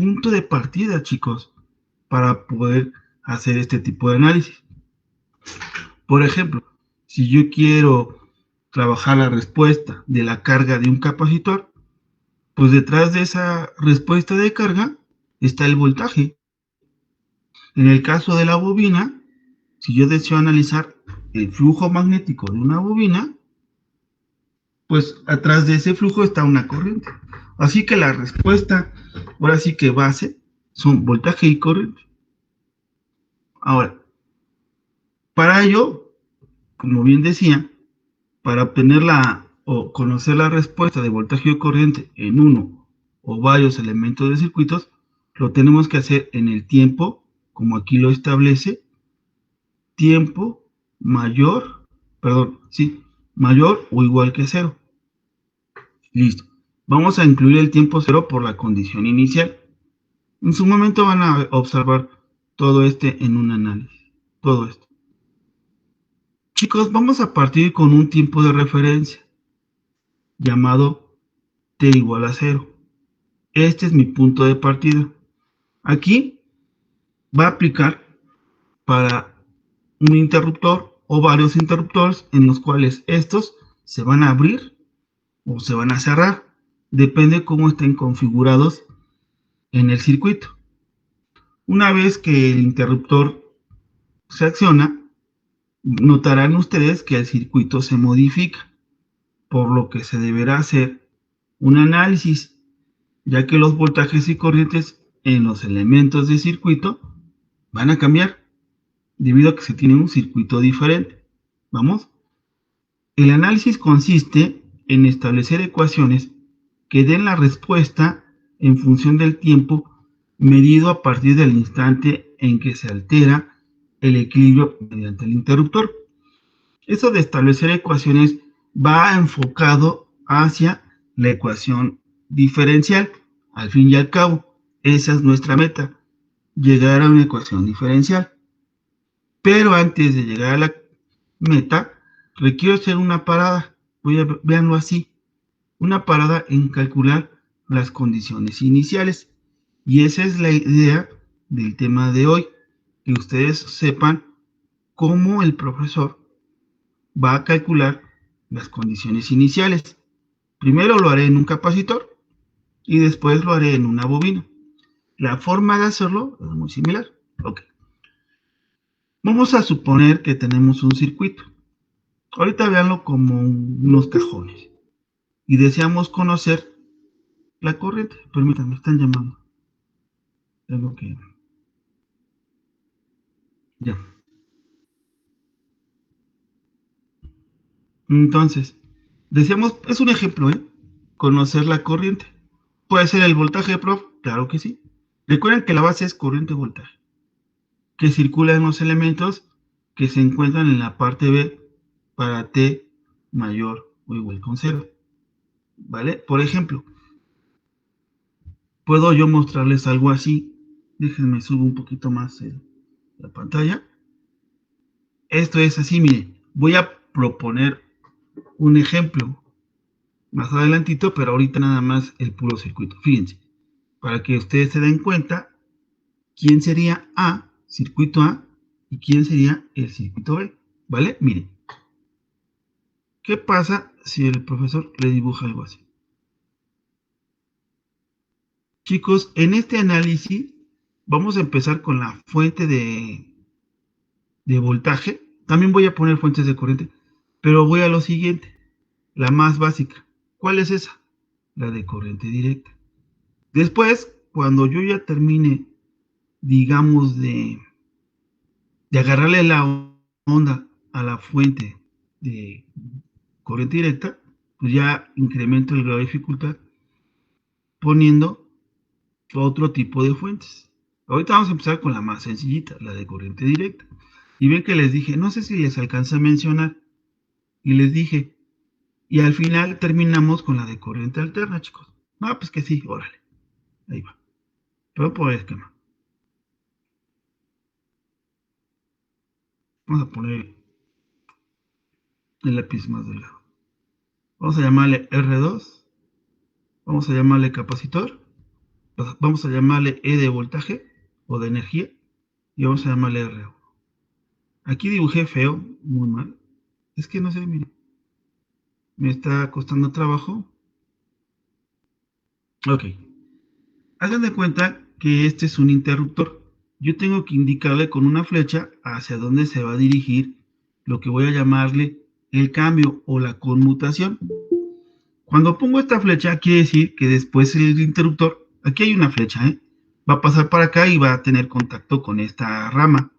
punto de partida, chicos, para poder hacer este tipo de análisis. Por ejemplo, si yo quiero trabajar la respuesta de la carga de un capacitor, pues detrás de esa respuesta de carga está el voltaje. En el caso de la bobina, si yo deseo analizar el flujo magnético de una bobina, pues atrás de ese flujo está una corriente. Así que la respuesta, ahora sí que base, son voltaje y corriente. Ahora, para ello, como bien decía, para obtener o conocer la respuesta de voltaje y corriente en uno o varios elementos de circuitos, lo tenemos que hacer en el tiempo, como aquí lo establece, tiempo mayor, perdón, sí, mayor o igual que cero. Listo. Vamos a incluir el tiempo cero por la condición inicial. En su momento van a observar todo en un análisis. Todo esto. Chicos, vamos a partir con un tiempo de referencia llamado t igual a 0. Este es mi punto de partida. Aquí va a aplicar para un interruptor o varios interruptores en los cuales estos se van a abrir o se van a cerrar. Depende cómo estén configurados en el circuito. Una vez que el interruptor se acciona, notarán ustedes que el circuito se modifica, por lo que se deberá hacer un análisis, ya que los voltajes y corrientes en los elementos de circuito van a cambiar debido a que se tiene un circuito diferente. ¿Vamos? El análisis consiste en establecer ecuaciones que den la respuesta en función del tiempo medido a partir del instante en que se altera el equilibrio mediante el interruptor. Eso de establecer ecuaciones va enfocado hacia la ecuación diferencial. Al fin y al cabo, esa es nuestra meta, llegar a una ecuación diferencial. Pero antes de llegar a la meta, requiero hacer una parada. Véanlo así, una parada en calcular las condiciones iniciales. Y esa es la idea del tema de hoy, que ustedes sepan cómo el profesor va a calcular las condiciones iniciales. Primero lo haré en un capacitor y después lo haré en una bobina. La forma de hacerlo es muy similar. Ok. Vamos a suponer que tenemos un circuito. Ahorita véanlo como unos cajones. Y deseamos conocer la corriente. Permítanme, me están llamando. Tengo que... Ya. Entonces, deseamos, es un ejemplo, conocer la corriente. ¿Puede ser el voltaje, prof? Claro que sí. Recuerden que la base es corriente-voltaje, que circula en los elementos que se encuentran en la parte B para T mayor o igual con 0. ¿Vale? Por ejemplo, puedo yo mostrarles algo así. Déjenme subo un poquito más la pantalla. Esto es así, miren. Voy a proponer un ejemplo más adelantito, pero ahorita nada más el puro circuito. Fíjense, para que ustedes se den cuenta quién sería A, circuito A, y quién sería el circuito B. ¿Vale? Miren. ¿Qué pasa si el profesor le dibuja algo así? Chicos, en este análisis vamos a empezar con la fuente de voltaje. También voy a poner fuentes de corriente, pero voy a lo siguiente, la más básica. ¿Cuál es esa? La de corriente directa. Después, cuando yo ya termine, digamos, de agarrarle la onda a la fuente de corriente directa, pues ya incremento el grado de dificultad poniendo otro tipo de fuentes. Ahorita vamos a empezar con la más sencillita, la de corriente directa. Y ven que les dije, no sé si les alcanza a mencionar, y les dije, y al final terminamos con la de corriente alterna, chicos. No, pues que sí, órale. Ahí va. Pero por el esquema. Vamos a poner el lápiz más delgado. Vamos a llamarle R2. Vamos a llamarle capacitor. Vamos a llamarle E de voltaje o de energía y vamos a llamarle R. Aquí dibujé feo, muy mal. Es que no sé, miren, me está costando trabajo. Ok, hagan de cuenta que este es un interruptor. Yo tengo que indicarle con una flecha hacia dónde se va a dirigir lo que voy a llamarle el cambio o la conmutación. Cuando pongo esta flecha, quiere decir que después el interruptor, aquí hay una flecha, va a pasar para acá y va a tener contacto con esta rama.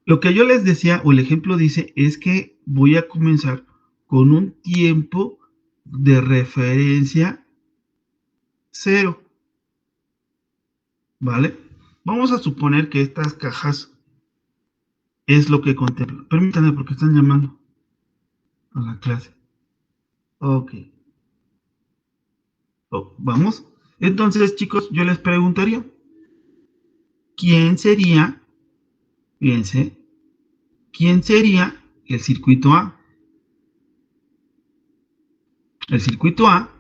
Lo que yo les decía, o el ejemplo dice, es que voy a comenzar con un tiempo de referencia 0, ¿vale? Vamos a suponer que estas cajas es lo que contempla. Permítanme porque están llamando a la clase. Ok. Vamos. Entonces, chicos, yo les preguntaría, ¿quién sería, fíjense, quién sería el circuito A? El circuito A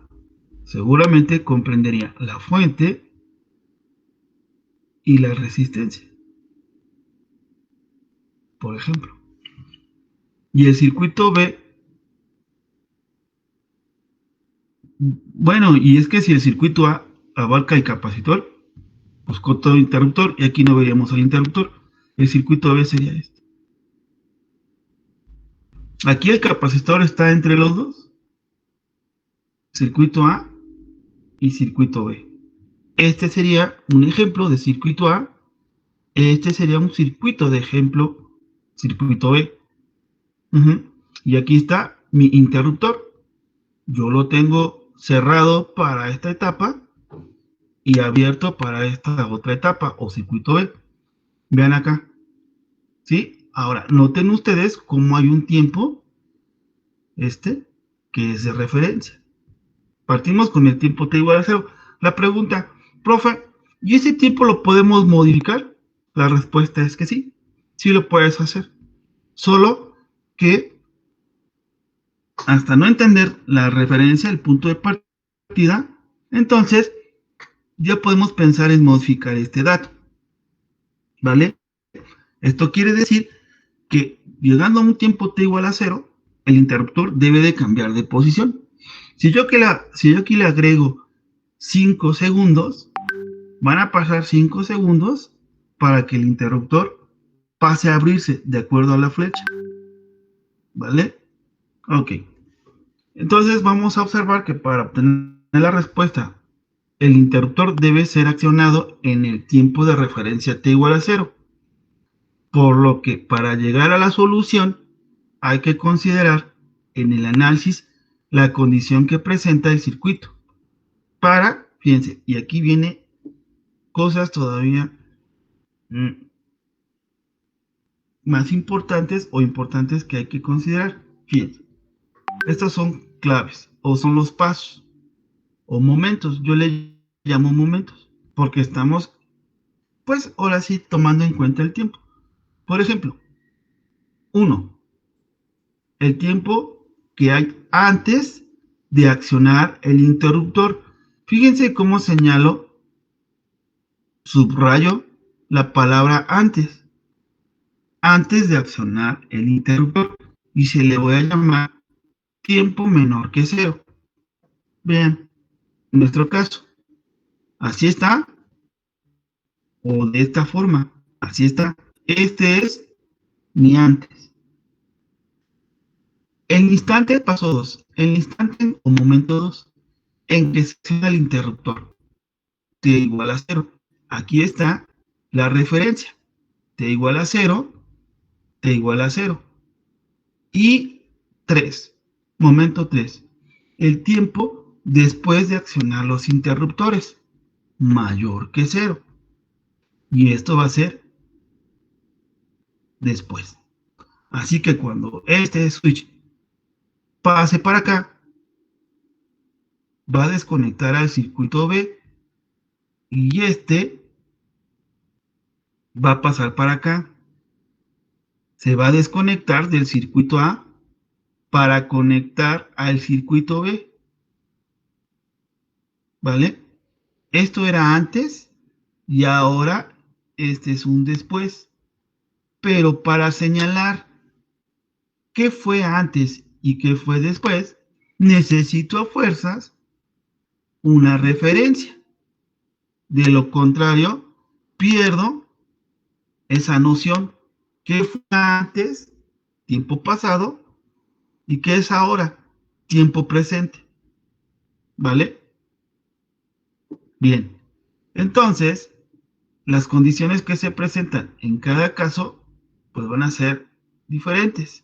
seguramente comprendería la fuente y la resistencia, por ejemplo. Y el circuito B, bueno, y es que si el circuito A abarca el capacitor, pues con todo interruptor, y aquí no veríamos al interruptor, el circuito B sería este. Aquí el capacitor está entre los dos, circuito A y circuito B. Este sería un ejemplo de circuito A, este sería un circuito de ejemplo, circuito B. Y aquí está mi interruptor. Yo lo tengo cerrado para esta etapa y abierto para esta otra etapa o circuito B. Vean acá, ¿sí? Ahora, noten ustedes cómo hay un tiempo, que es de referencia. Partimos con el tiempo t igual a 0. La pregunta, profe, ¿y ese tiempo lo podemos modificar? La respuesta es que sí, sí lo puedes hacer. Solo que hasta no entender la referencia, el punto de partida, entonces ya podemos pensar en modificar este dato, ¿vale? Esto quiere decir que llegando a un tiempo t igual a 0, el interruptor debe de cambiar de posición. Si yo aquí le agrego 5 segundos, van a pasar 5 segundos para que el interruptor pase a abrirse de acuerdo a la flecha, ¿vale? Ok. Entonces vamos a observar que para obtener la respuesta, el interruptor debe ser accionado en el tiempo de referencia t igual a 0. Por lo que para llegar a la solución hay que considerar en el análisis la condición que presenta el circuito. Fíjense, y aquí viene cosas todavía más importantes o importantes que hay que considerar. Fíjense, estas son claves o son los pasos o momentos. Yo le llamo momentos porque estamos, pues ahora sí, tomando en cuenta el tiempo. Por ejemplo, 1. El tiempo que hay antes de accionar el interruptor. Fíjense cómo señalo, subrayo la palabra antes de accionar el interruptor, y se le voy a llamar tiempo menor que 0. Vean, en nuestro caso, así está, o de esta forma, así está. Este es mi antes. El instante paso 2, el instante o momento 2, en que se acciona el interruptor, t igual a 0. Aquí está la referencia, t igual a 0, t igual a 0. Y 3, momento 3, el tiempo después de accionar los interruptores, mayor que 0. Y esto va a ser después. Así que cuando este switch pase para acá, va a desconectar al circuito B y este va a pasar para acá. Se va a desconectar del circuito A para conectar al circuito B, ¿vale? Esto era antes y ahora este es un después. Pero para señalar qué fue antes y qué fue después, necesito a fuerzas una referencia. De lo contrario, pierdo esa noción. ¿Qué fue antes? Tiempo pasado. ¿Y qué es ahora? Tiempo presente. ¿Vale? Bien. Entonces, las condiciones que se presentan en cada caso, pues van a ser diferentes.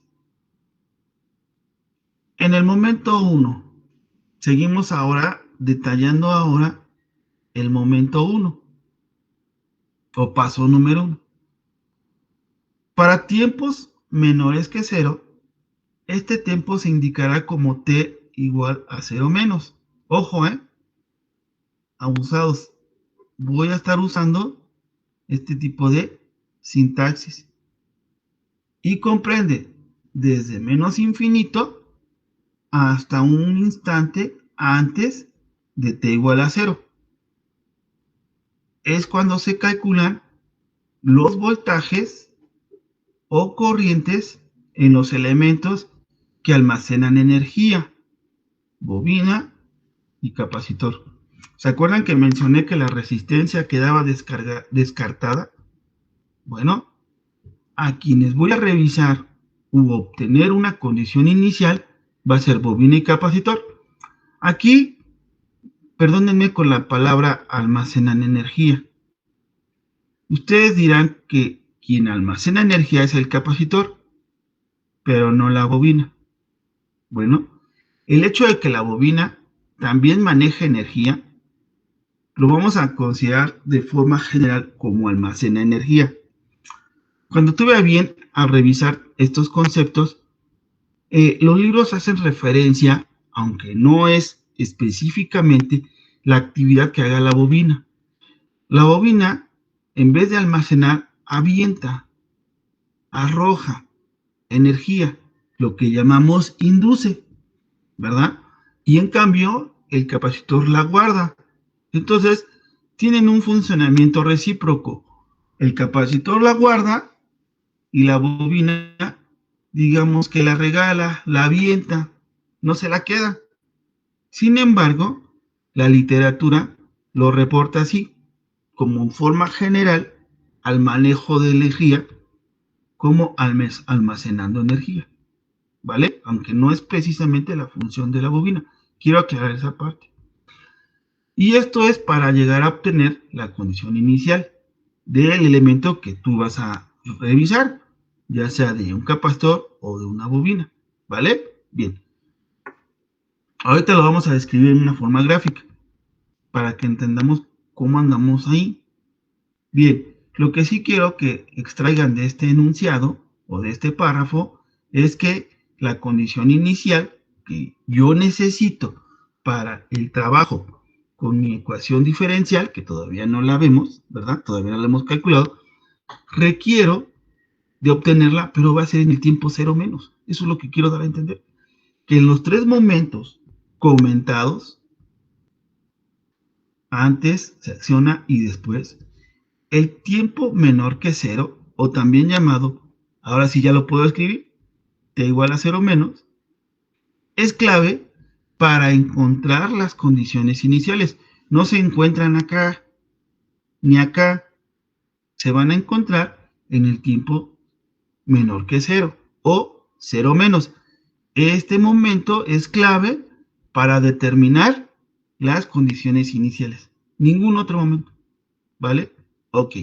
En el momento 1, seguimos ahora detallando ahora el momento 1 o paso número 1. Para tiempos menores que 0, este tiempo se indicará como t igual a 0 menos. Ojo, abusados. Voy a estar usando este tipo de sintaxis. Y comprende desde menos infinito hasta un instante antes de t igual a 0. Es cuando se calculan los voltajes o corrientes en los elementos que almacenan energía, bobina y capacitor. ¿Se acuerdan que mencioné que la resistencia quedaba descartada? Bueno, a quienes voy a revisar u obtener una condición inicial va a ser bobina y capacitor. Aquí, perdónenme con la palabra almacenan energía. Ustedes dirán que quien almacena energía es el capacitor, pero no la bobina. Bueno, el hecho de que la bobina también maneje energía, lo vamos a considerar de forma general como almacena energía. Cuando tuve a bien a revisar estos conceptos, los libros hacen referencia, aunque no es específicamente la actividad que haga la bobina. La bobina, en vez de almacenar, avienta, arroja energía, lo que llamamos induce, ¿verdad? Y en cambio, el capacitor la guarda. Entonces, tienen un funcionamiento recíproco. El capacitor la guarda y la bobina, digamos que la regala, la avienta, no se la queda. Sin embargo, la literatura lo reporta así, como forma general al manejo de energía, como almacenando energía, ¿vale? Aunque no es precisamente la función de la bobina. Quiero aclarar esa parte. Y esto es para llegar a obtener la condición inicial del elemento que tú vas a revisar, ya sea de un capacitor o de una bobina, ¿vale? Bien. Ahorita lo vamos a describir en una forma gráfica para que entendamos cómo andamos ahí. Bien, lo que sí quiero que extraigan de este enunciado o de este párrafo es que la condición inicial que yo necesito para el trabajo con mi ecuación diferencial, que todavía no la vemos, ¿verdad? Todavía no la hemos calculado, requiero de obtenerla, pero va a ser en el tiempo 0 menos. Eso es lo que quiero dar a entender. Que en los 3 momentos comentados, antes se acciona y después, el tiempo menor que 0, o también llamado, ahora sí ya lo puedo escribir, t igual a 0 menos, es clave para encontrar las condiciones iniciales. No se encuentran acá ni acá, se van a encontrar en el tiempo menor que 0 o 0 menos. Este momento es clave para determinar las condiciones iniciales. Ningún otro momento, ¿vale? Ok.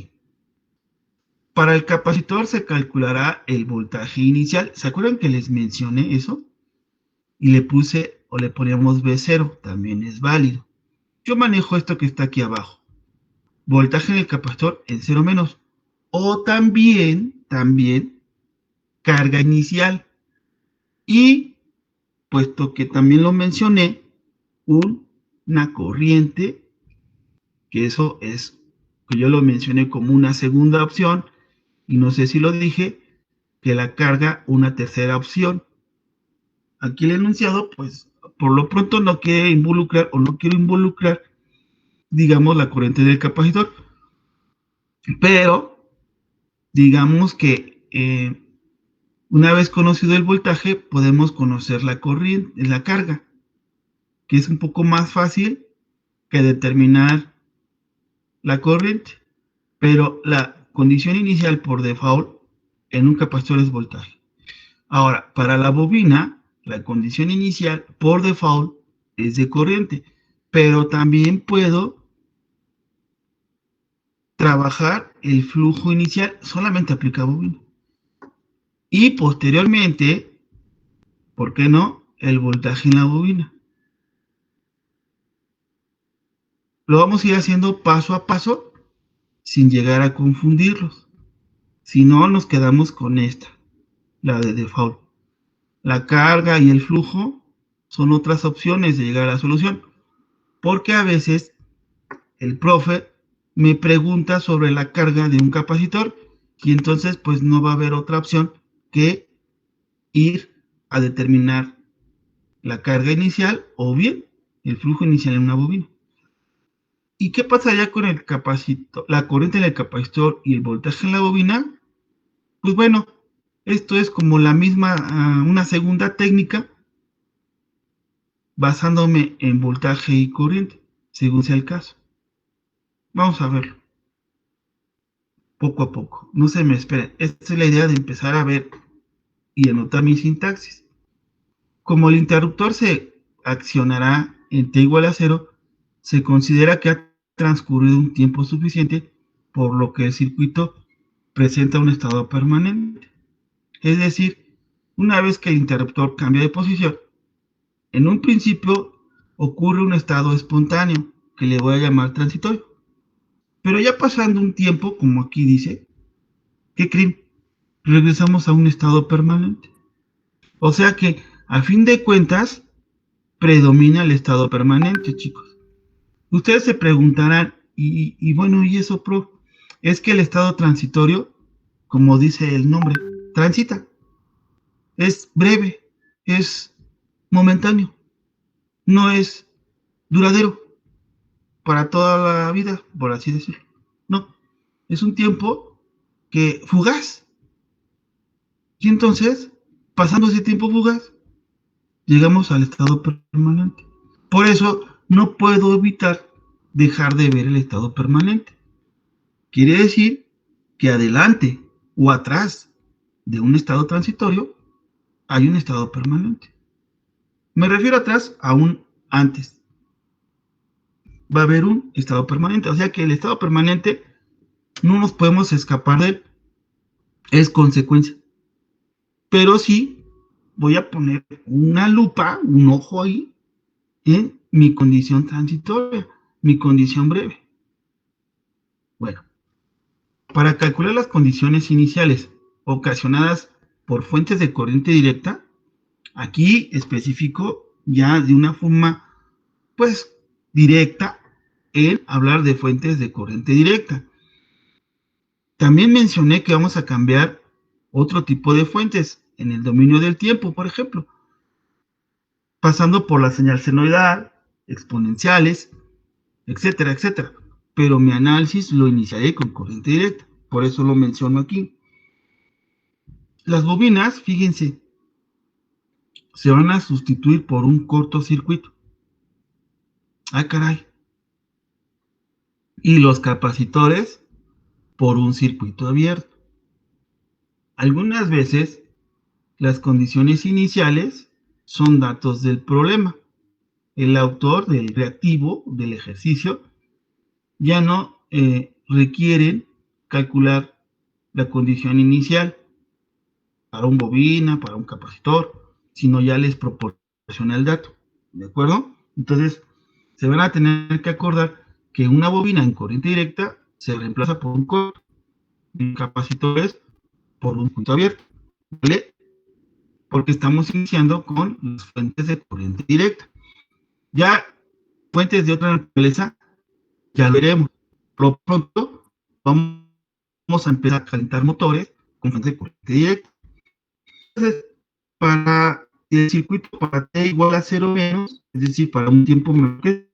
Para el capacitor se calculará el voltaje inicial. ¿Se acuerdan que les mencioné eso? Y le puse o le poníamos V0, también es válido. Yo manejo esto que está aquí abajo. Voltaje en el capacitor en 0 menos. O también carga inicial. Y, puesto que también lo mencioné, una corriente, que eso es, que yo lo mencioné como una segunda opción, y no sé si lo dije, que la carga una tercera opción. Aquí el enunciado, pues, por lo pronto no quiere involucrar o no quiero involucrar digamos, la corriente del capacitor. Pero, digamos que una vez conocido el voltaje, podemos conocer la corriente, la carga, que es un poco más fácil que determinar la corriente. Pero la condición inicial por default en un capacitor es voltaje. Ahora, para la bobina, la condición inicial por default es de corriente, pero también puedo trabajar el flujo inicial, solamente aplica bobina. Y posteriormente, ¿por qué no? El voltaje en la bobina. Lo vamos a ir haciendo paso a paso sin llegar a confundirlos. Si no, nos quedamos con esta, la de default. La carga y el flujo son otras opciones de llegar a la solución, porque a veces el profe me pregunta sobre la carga de un capacitor y entonces pues no va a haber otra opción que ir a determinar la carga inicial o bien el flujo inicial en una bobina. ¿Y qué pasaría con el capacitor, la corriente en el capacitor y el voltaje en la bobina? Pues bueno, esto es como la misma, una segunda técnica basándome en voltaje y corriente, según sea el caso. Vamos a verlo, poco a poco. No se me esperen. Esta es la idea de empezar a ver y anotar mi sintaxis. Como el interruptor se accionará en t igual a 0, se considera que ha transcurrido un tiempo suficiente, por lo que el circuito presenta un estado permanente. Es decir, una vez que el interruptor cambia de posición, en un principio ocurre un estado espontáneo, que le voy a llamar transitorio. Pero ya pasando un tiempo, como aquí dice, ¿qué creen? Regresamos a un estado permanente. O sea que, a fin de cuentas, predomina el estado permanente, chicos. Ustedes se preguntarán, y bueno, ¿y eso, prof? Es que el estado transitorio, como dice el nombre, transita. Es breve, es momentáneo, no es duradero para toda la vida, por así decirlo. No, es un tiempo que fugaz. Y entonces, pasando ese tiempo fugaz, llegamos al estado permanente. Por eso, no puedo evitar dejar de ver el estado permanente. Quiere decir que adelante o atrás de un estado transitorio hay un estado permanente. Me refiero atrás a un antes. Va a haber un estado permanente. O sea que el estado permanente no nos podemos escapar de él. Es consecuencia. Pero sí voy a poner una lupa, un ojo ahí, en mi condición transitoria, mi condición breve. Bueno, para calcular las condiciones iniciales ocasionadas por fuentes de corriente directa, aquí especifico ya de una forma, pues, directa en hablar de fuentes de corriente directa. También mencioné que vamos a cambiar otro tipo de fuentes en el dominio del tiempo, por ejemplo, pasando por la señal senoidal, exponenciales, etcétera, etcétera. Pero mi análisis lo iniciaré con corriente directa, por eso lo menciono aquí. Las bobinas, fíjense, se van a sustituir por un cortocircuito. Ah, caray. Y los capacitores por un circuito abierto. Algunas veces las condiciones iniciales son datos del problema. El autor del reactivo del ejercicio ya no requieren calcular la condición inicial para un bobina, para un capacitor, sino ya les proporciona el dato, ¿de acuerdo? Entonces, se van a tener que acordar que una bobina en corriente directa se reemplaza por un corto, y capacitores por un punto abierto, ¿vale? Porque estamos iniciando con las fuentes de corriente directa. Ya fuentes de otra naturaleza, ya veremos. Por lo pronto, vamos a empezar a calentar motores con fuentes de corriente directa. Entonces, para el circuito para t igual a 0 menos, es decir, para un tiempo menor que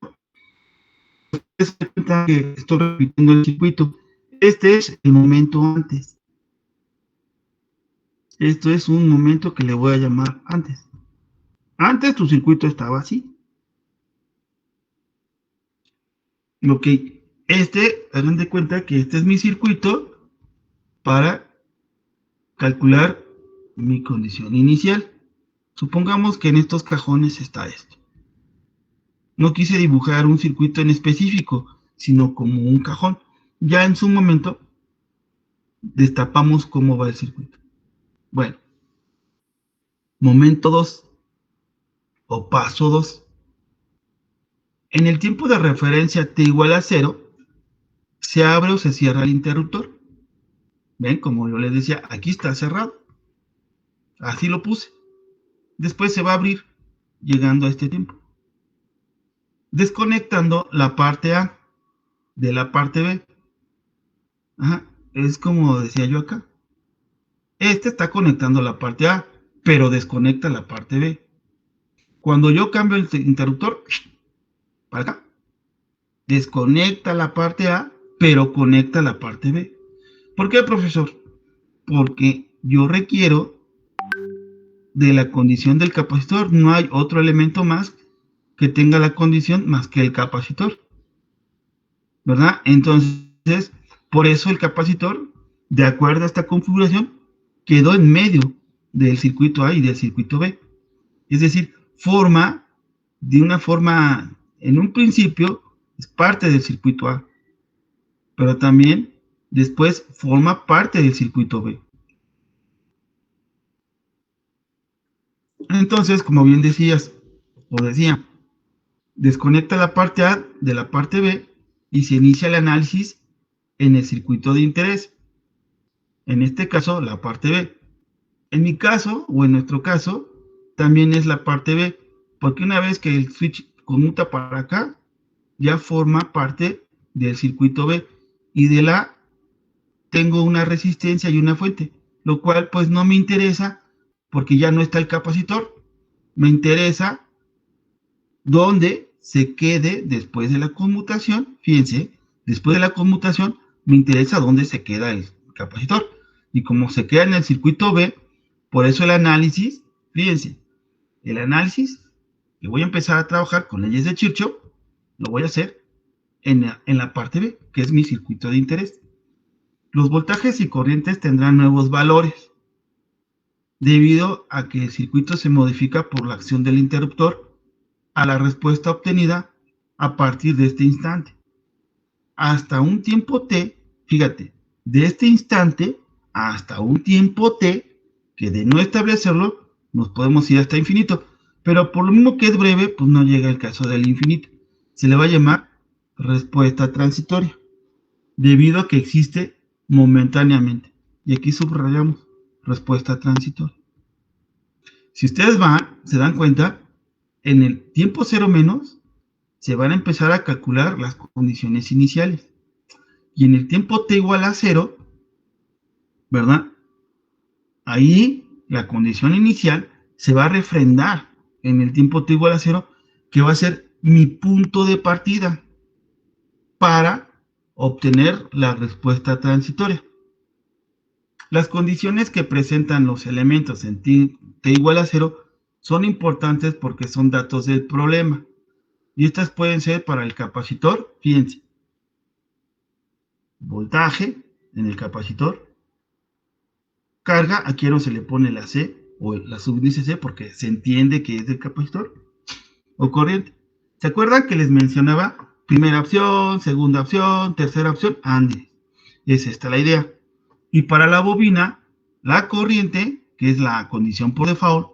Se da cuenta que estoy repitiendo el circuito. Este es el momento antes. Esto es un momento que le voy a llamar antes. Antes tu circuito estaba así. Ok, hagan de cuenta que este es mi circuito para calcular mi condición inicial. Supongamos que en estos cajones está esto. No quise dibujar un circuito en específico, sino como un cajón. Ya en su momento destapamos cómo va el circuito. Bueno, momento 2 o paso 2. En el tiempo de referencia t igual a 0, se abre o se cierra el interruptor. ¿Ven? Como yo les decía, aquí está cerrado. Así lo puse. Después se va a abrir, llegando a este tiempo. Desconectando la parte A de la parte B. Ajá, es como decía yo acá. Este está conectando la parte A, pero desconecta la parte B. Cuando yo cambio el interruptor, para acá, desconecta la parte A, pero conecta la parte B. ¿Por qué, profesor? Porque yo requiero de la condición del capacitor. No hay otro elemento más que tenga la condición más que el capacitor, ¿verdad? Entonces, por eso el capacitor, de acuerdo a esta configuración, quedó en medio del circuito A y del circuito B. Es decir, en un principio, es parte del circuito A, pero también después forma parte del circuito B. Entonces, como bien decía, desconecta la parte A de la parte B y se inicia el análisis en el circuito de interés. En este caso, la parte B. En mi caso, o en nuestro caso, también es la parte B, porque una vez que el switch conmuta para acá, ya forma parte del circuito B, y de la tengo una resistencia y una fuente, lo cual pues no me interesa, porque ya no está el capacitor. Me interesa donde se quede después de la conmutación. Fíjense, después de la conmutación me interesa dónde se queda el capacitor, y como se queda en el circuito B, por eso el análisis, fíjense, el análisis que voy a empezar a trabajar con leyes de Kirchhoff, lo voy a hacer en la parte B, que es mi circuito de interés. Los voltajes y corrientes tendrán nuevos valores, debido a que el circuito se modifica por la acción del interruptor a la respuesta obtenida a partir de este instante. Hasta un tiempo t, fíjate, de este instante hasta un tiempo t, que de no establecerlo, nos podemos ir hasta infinito. Pero por lo mismo que es breve, pues no llega el caso del infinito. Se le va a llamar respuesta transitoria, debido a que existe momentáneamente. Y aquí subrayamos respuesta transitoria. Si ustedes se dan cuenta, en el tiempo 0 menos, se van a empezar a calcular las condiciones iniciales. Y en el tiempo t igual a 0, ¿verdad? Ahí la condición inicial se va a refrendar en el tiempo t igual a 0, que va a ser mi punto de partida para obtener la respuesta transitoria. Las condiciones que presentan los elementos en t igual a 0 son importantes porque son datos del problema. Y estas pueden ser para el capacitor, fíjense, voltaje en el capacitor, carga, aquí no se le pone la C o la subíndice C porque se entiende que es del capacitor, o corriente. ¿Se acuerdan que les mencionaba primera opción, segunda opción, tercera opción? Ande, es esta la idea. Y para la bobina, la corriente, que es la condición por default,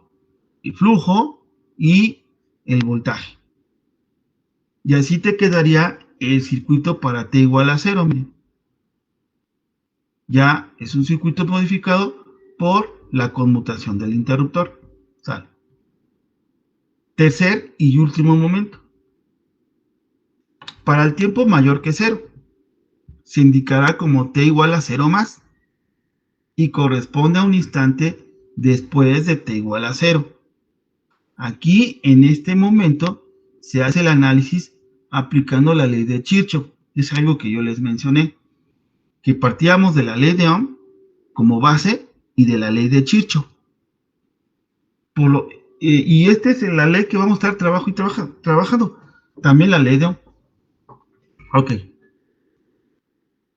el flujo y el voltaje. Y así te quedaría el circuito para t igual a 0. Miren. Ya es un circuito modificado por la conmutación del interruptor. ¿Sale? Tercer y último momento. Para el tiempo mayor que 0, se indicará como t igual a 0 más y corresponde a un instante después de t igual a 0. Aquí, en este momento, se hace el análisis aplicando la ley de Kirchhoff. Es algo que yo les mencioné, que partíamos de la ley de Ohm como base y de la ley de Kirchhoff. Y esta es la ley que vamos a estar trabajando. También la ley de Ohm. Ok.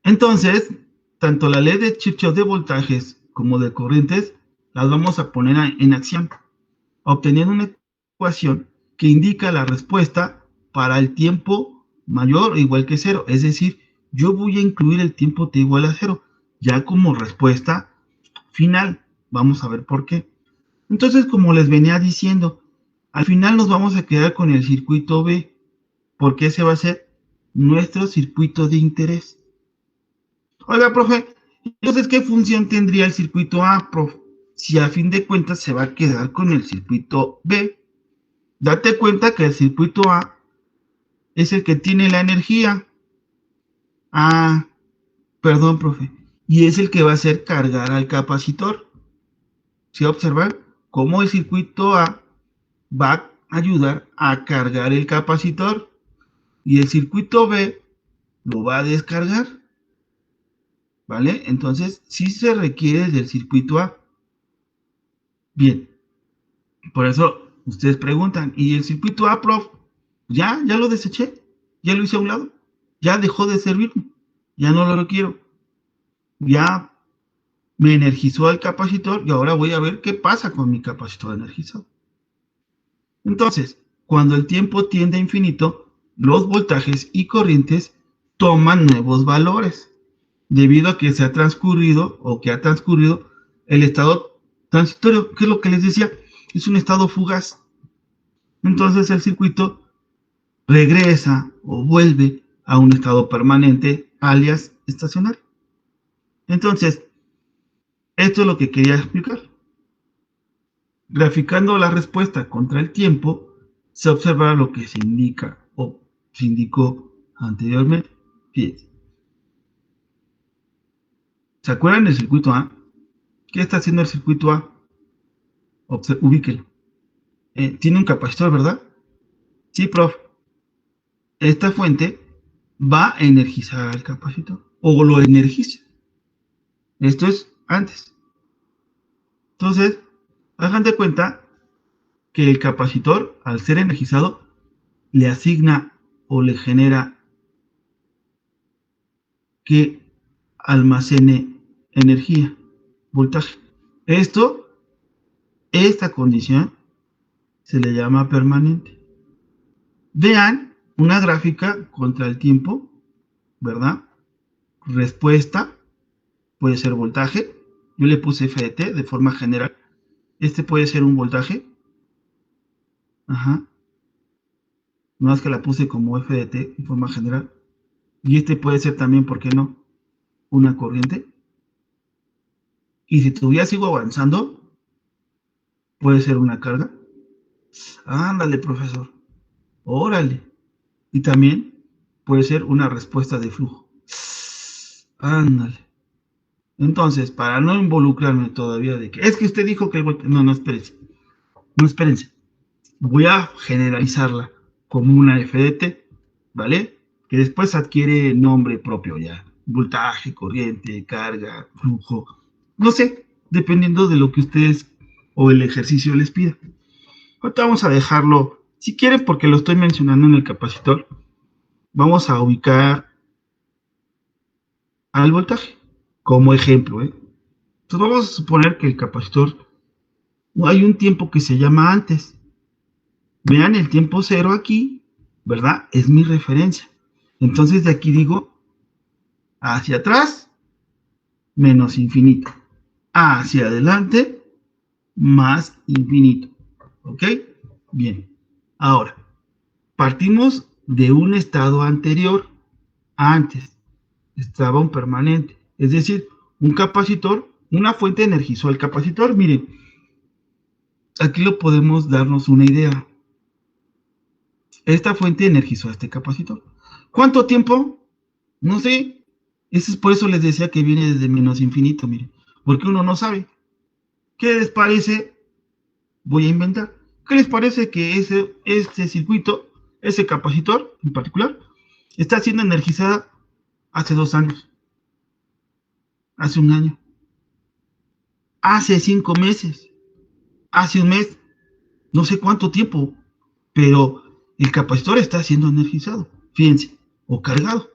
Entonces, tanto la ley de Kirchhoff de voltajes como de corrientes las vamos a poner en acción, obteniendo una ecuación que indica la respuesta para el tiempo mayor o igual que cero. Es decir, yo voy a incluir el tiempo t igual a cero, ya como respuesta final. Vamos a ver por qué. Entonces, como les venía diciendo, al final nos vamos a quedar con el circuito B, porque ese va a ser nuestro circuito de interés. Oiga, profe, entonces, ¿qué función tendría el circuito A, profe? Si a fin de cuentas se va a quedar con el circuito B. Date cuenta que el circuito A es el que tiene la energía. Ah, perdón, profe. Y es el que va a hacer cargar al capacitor. ¿Sí observan cómo el circuito A va a ayudar a cargar el capacitor y el circuito B lo va a descargar? ¿Vale? Entonces, sí se requiere del circuito A. Bien, por eso ustedes preguntan, ¿y el circuito A, prof? Ya lo deseché, ya lo hice a un lado, ya dejó de servirme, ya no lo quiero, ya me energizó el capacitor y ahora voy a ver qué pasa con mi capacitor energizado. Entonces, cuando el tiempo tiende a infinito, los voltajes y corrientes toman nuevos valores, debido a que se ha transcurrido o que ha transcurrido el estado transitorio, que es lo que les decía, es un estado fugaz. Entonces el circuito regresa o vuelve a un estado permanente, alias estacionario. Entonces, esto es lo que quería explicar. Graficando la respuesta contra el tiempo, se observa lo que se indica o se indicó anteriormente. Fíjense. ¿Se acuerdan del circuito A? ¿Qué está haciendo el circuito A? Ubíquelo. Tiene un capacitor, ¿verdad? Sí, prof. Esta fuente va a energizar al capacitor o lo energiza. Esto es antes. Entonces, hagan de cuenta que el capacitor, al ser energizado, le asigna o le genera que almacene energía, voltaje. Esta condición se le llama permanente. Vean una gráfica contra el tiempo, ¿verdad? Respuesta puede ser voltaje. Yo le puse F de T de forma general. Este puede ser un voltaje. Ajá. No es que la puse como F de T en forma general. Y este puede ser también, ¿por qué no? Una corriente. Y si todavía sigo avanzando, puede ser una carga. Ándale, profesor. Órale. Y también puede ser una respuesta de flujo. Ándale. Entonces, para no involucrarme todavía de que es que usted dijo que el voltaje. No, espérense. No, espérense. Voy a generalizarla como una F de T, ¿vale? Que después adquiere nombre propio ya. Voltaje, corriente, carga, flujo. No sé, dependiendo de lo que ustedes o el ejercicio les pida. Ahorita vamos a dejarlo, si quieren, porque lo estoy mencionando en el capacitor, vamos a ubicar al voltaje como ejemplo, ¿eh? Entonces vamos a suponer que el capacitor, hay un tiempo que se llama antes. Vean el tiempo cero aquí, ¿verdad? Es mi referencia. Entonces de aquí digo, hacia atrás, menos infinito. Hacia adelante, más infinito. ¿Ok? Bien. Ahora, partimos de un estado anterior. Antes estaba un permanente. Es decir, un capacitor, una fuente energizó al capacitor. Miren, aquí lo podemos darnos una idea. Esta fuente energizó a este capacitor. ¿Cuánto tiempo? No sé. Eso es por eso les decía que viene desde menos infinito, miren. Porque uno no sabe. ¿Qué les parece? Voy a inventar. ¿Qué les parece que este circuito ese capacitor en particular está siendo energizada hace 2 años, hace 1 año, hace 5 meses, hace 1 mes, no sé cuánto tiempo, pero el capacitor está siendo energizado, fíjense, o cargado,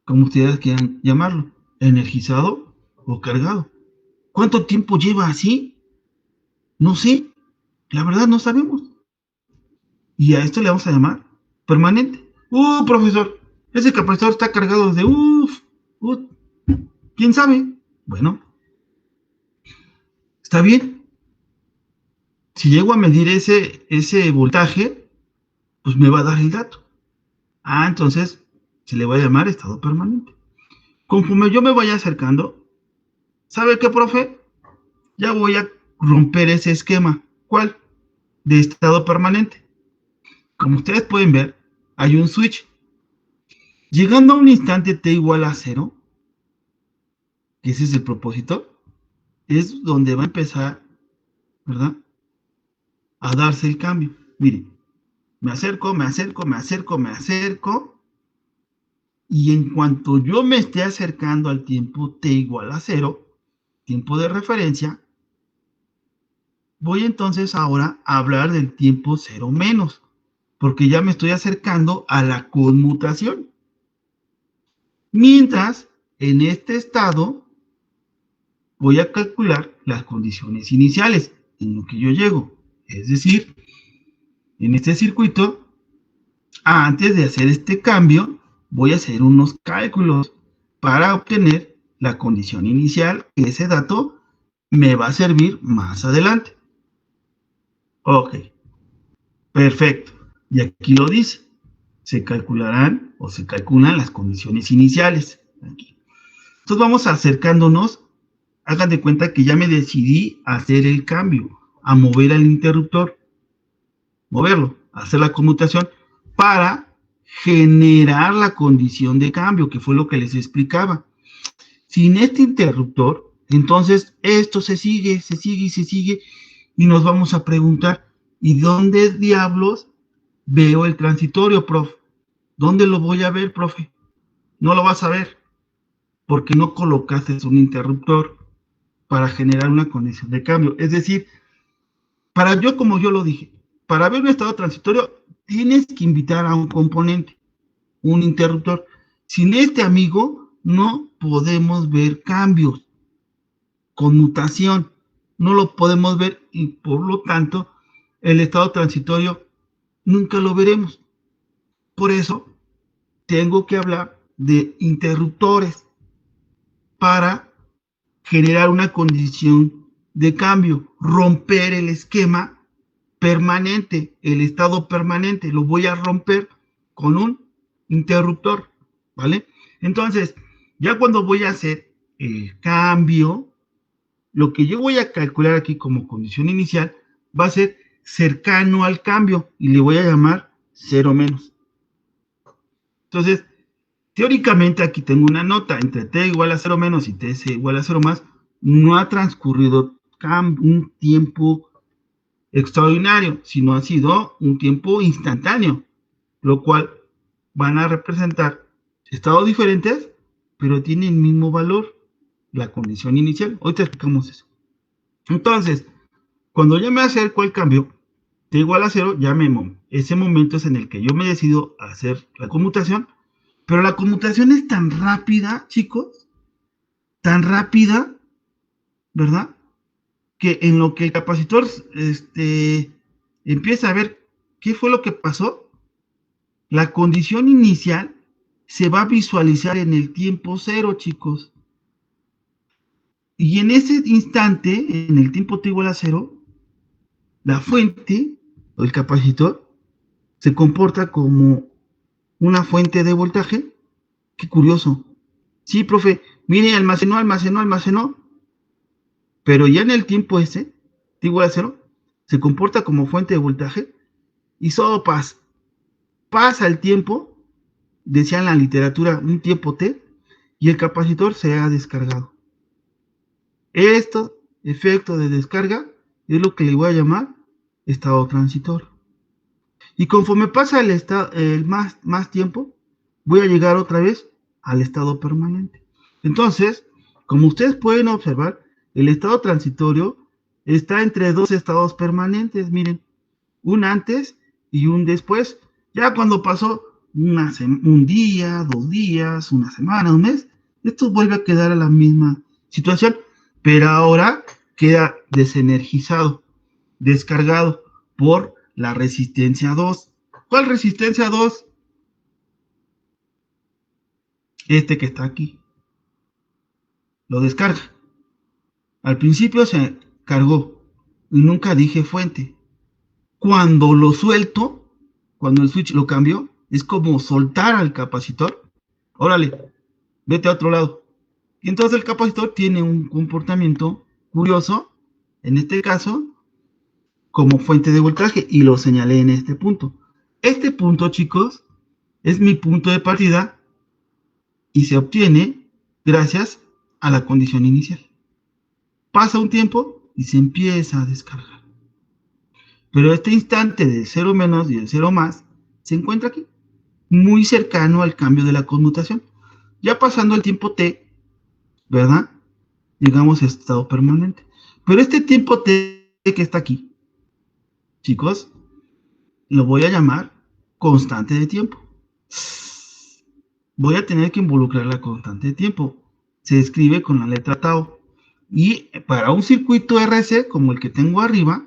como ustedes quieran llamarlo, energizado o cargado. ¿Cuánto tiempo lleva así? No sé, la verdad no sabemos. Y a esto le vamos a llamar permanente. Profesor, ese capacitor está cargado desde ¿quién sabe? Bueno, está bien. Si llego a medir ese voltaje, pues me va a dar el dato. Entonces se le va a llamar estado permanente. Conforme yo me vaya acercando, ¿sabe qué, profe? Ya voy a romper ese esquema. ¿Cuál? De estado permanente. Como ustedes pueden ver, hay un switch. Llegando a un instante t igual a 0, que ese es el propósito, es donde va a empezar, ¿verdad?, a darse el cambio. Miren, me acerco, me acerco, me acerco, me acerco, y en cuanto yo me esté acercando al tiempo t igual a 0, tiempo de referencia, voy entonces ahora a hablar del tiempo 0 menos, porque ya me estoy acercando a la conmutación. Mientras, en este estado, voy a calcular las condiciones iniciales en lo que yo llego. Es decir, en este circuito, antes de hacer este cambio, voy a hacer unos cálculos para obtener la condición inicial, que ese dato me va a servir más adelante. Ok, perfecto. Y aquí lo dice. Se calcularán o se calculan las condiciones iniciales. Aquí. Entonces vamos acercándonos. Hagan de cuenta que ya me decidí a hacer el cambio, a mover al interruptor, moverlo, hacer la conmutación para generar la condición de cambio, que fue lo que les explicaba. Sin este interruptor, entonces esto se sigue, se sigue y se sigue, y nos vamos a preguntar, ¿y dónde diablos veo el transitorio, profe? ¿Dónde lo voy a ver, profe? No lo vas a ver, porque no colocaste un interruptor para generar una condición de cambio. Es decir, como yo lo dije, para ver un estado transitorio, tienes que invitar a un componente, un interruptor. Sin este, amigo, no podemos ver cambios, conmutación, no lo podemos ver y por lo tanto, el estado transitorio nunca lo veremos. Por eso, tengo que hablar de interruptores para generar una condición de cambio, romper el esquema permanente, el estado permanente, lo voy a romper con un interruptor, ¿vale? Entonces, ya cuando voy a hacer el cambio, lo que yo voy a calcular aquí como condición inicial va a ser cercano al cambio y le voy a llamar 0 menos. Entonces, teóricamente aquí tengo una nota, entre t igual a 0 menos y t igual a 0 más, no ha transcurrido un tiempo extraordinario, sino ha sido un tiempo instantáneo, lo cual van a representar estados diferentes, pero tienen el mismo valor, la condición inicial. Hoy te explicamos eso. Entonces, cuando ya me acerco al cambio, t igual a 0, ese momento es en el que yo me decido a hacer la conmutación, pero la conmutación es tan rápida, chicos, tan rápida, ¿verdad?, que en lo que el capacitor empieza a ver qué fue lo que pasó, la condición inicial se va a visualizar en el tiempo 0, chicos. Y en ese instante, en el tiempo t igual a 0, la fuente o el capacitor se comporta como una fuente de voltaje. Qué curioso. Sí, profe, mire, almacenó, pero ya en el tiempo ese, t igual a 0, se comporta como fuente de voltaje y solo pasa el tiempo, decía en la literatura, un tiempo t, y el capacitor se ha descargado. Esto, efecto de descarga, es lo que le voy a llamar estado transitorio. Y conforme pasa más tiempo, voy a llegar otra vez al estado permanente. Entonces, como ustedes pueden observar, el estado transitorio está entre dos estados permanentes. Miren, un antes y un después. Ya cuando pasó un día, 2 días, una semana, un mes, esto vuelve a quedar a la misma situación, pero ahora queda desenergizado, descargado por la resistencia 2. ¿Cuál resistencia 2? Este que está aquí. Lo descarga. Al principio se cargó y nunca dije fuente. Cuando lo suelto, cuando el switch lo cambió, es como soltar al capacitor. Órale, vete a otro lado. Y entonces el capacitor tiene un comportamiento curioso, en este caso, como fuente de voltaje, y lo señalé en este punto. Este punto, chicos, es mi punto de partida y se obtiene gracias a la condición inicial. Pasa un tiempo y se empieza a descargar. Pero este instante de 0 menos y el 0 más se encuentra aquí, muy cercano al cambio de la conmutación. Ya pasando el tiempo t, ¿verdad? Llegamos a estado permanente. Pero este tiempo t que está aquí, chicos, lo voy a llamar constante de tiempo. Voy a tener que involucrar la constante de tiempo. Se escribe con la letra tau. Y para un circuito RC como el que tengo arriba,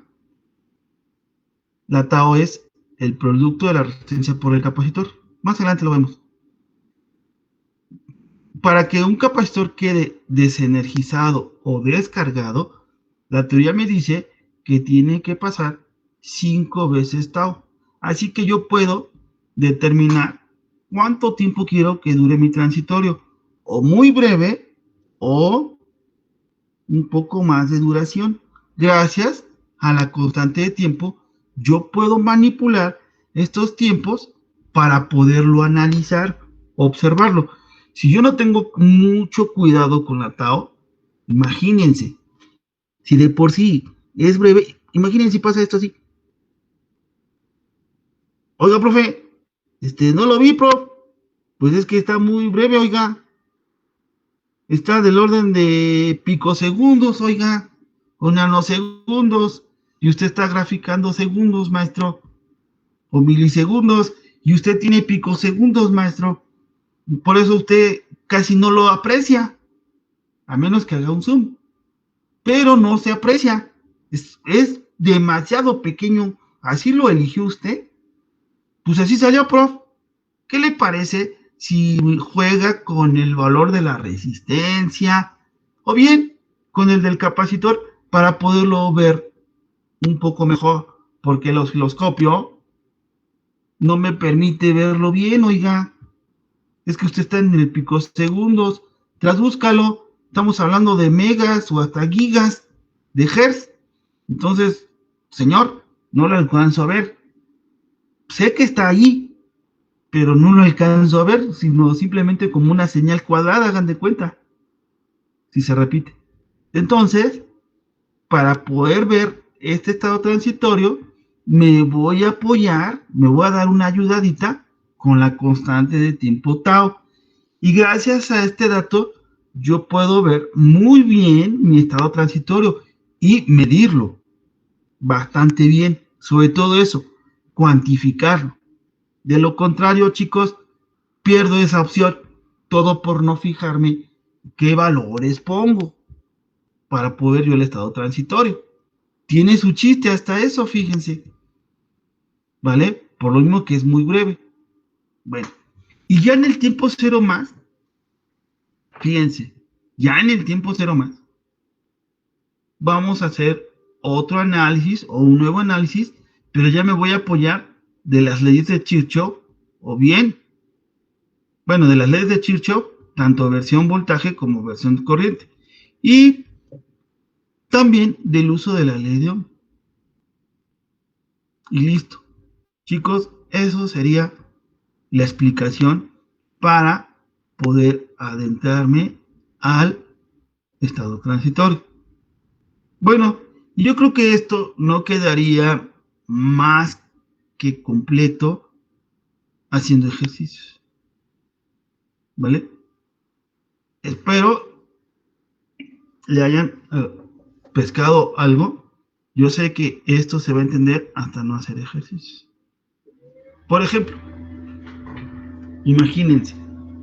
la tau es el producto de la resistencia por el capacitor. Más adelante lo vemos. Para que un capacitor quede desenergizado o descargado, la teoría me dice que tiene que pasar 5 veces tau. Así que yo puedo determinar cuánto tiempo quiero que dure mi transitorio, o muy breve o un poco más de duración. Gracias a la constante de tiempo, yo puedo manipular estos tiempos para poderlo analizar, observarlo. Si yo no tengo mucho cuidado con la tau, imagínense, si de por sí es breve, imagínense si pasa esto así. Oiga, profe, no lo vi, prof. Pues es que está muy breve, oiga. Está del orden de picosegundos, oiga, o nanosegundos. Y usted está graficando segundos, maestro, o milisegundos, y usted tiene picosegundos, maestro. Por eso usted casi no lo aprecia, a menos que haga un zoom. Pero no se aprecia. Es demasiado pequeño. Así lo eligió usted. Pues así salió, prof. ¿Qué le parece si juega con el valor de la resistencia o bien con el del capacitor para poderlo ver un poco mejor? Porque el osciloscopio no me permite verlo bien, oiga. Es que usted está en el picosegundos. Tradúzcalo. Estamos hablando de megas o hasta gigas de hertz. Entonces, señor, no lo alcanzo a ver. Sé que está ahí, pero no lo alcanzo a ver, sino simplemente como una señal cuadrada, hagan de cuenta, si se repite. Entonces, para poder ver este estado transitorio, me voy a apoyar, me voy a dar una ayudadita con la constante de tiempo tau. Y gracias a este dato, yo puedo ver muy bien mi estado transitorio y medirlo bastante bien. Sobre todo eso, cuantificarlo. De lo contrario, chicos, pierdo esa opción. Todo por no fijarme qué valores pongo para poder yo el estado transitorio. Tiene su chiste hasta eso, fíjense. ¿Vale? Por lo mismo que es muy breve. Bueno, y ya en el tiempo cero más, fíjense, ya en el tiempo cero más, vamos a hacer otro análisis o un nuevo análisis, pero ya me voy a apoyar de las leyes de Kirchhoff o bien, bueno, de las leyes de Kirchhoff, tanto versión voltaje como versión corriente. Y también del uso de la ley de Ohm. Y listo. Chicos, eso sería la explicación para poder adentrarme al estado transitorio. Bueno, yo creo que esto no quedaría más que completo haciendo ejercicios. ¿Vale? Espero le hayan pescado algo. Yo sé que esto se va a entender hasta no hacer ejercicios. Por ejemplo, imagínense,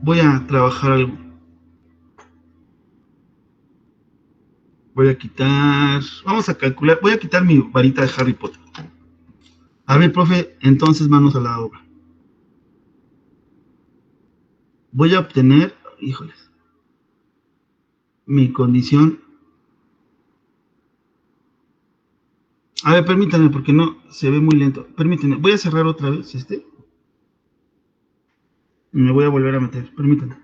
voy a trabajar algo. Voy a quitar, vamos a calcular, voy a quitar mi varita de Harry Potter. A ver, profe, entonces manos a la obra. Voy a obtener, híjoles, mi condición. A ver, permítanme, porque no, se ve muy lento. Permítanme, voy a cerrar otra vez este. Y me voy a volver a meter, permítanme.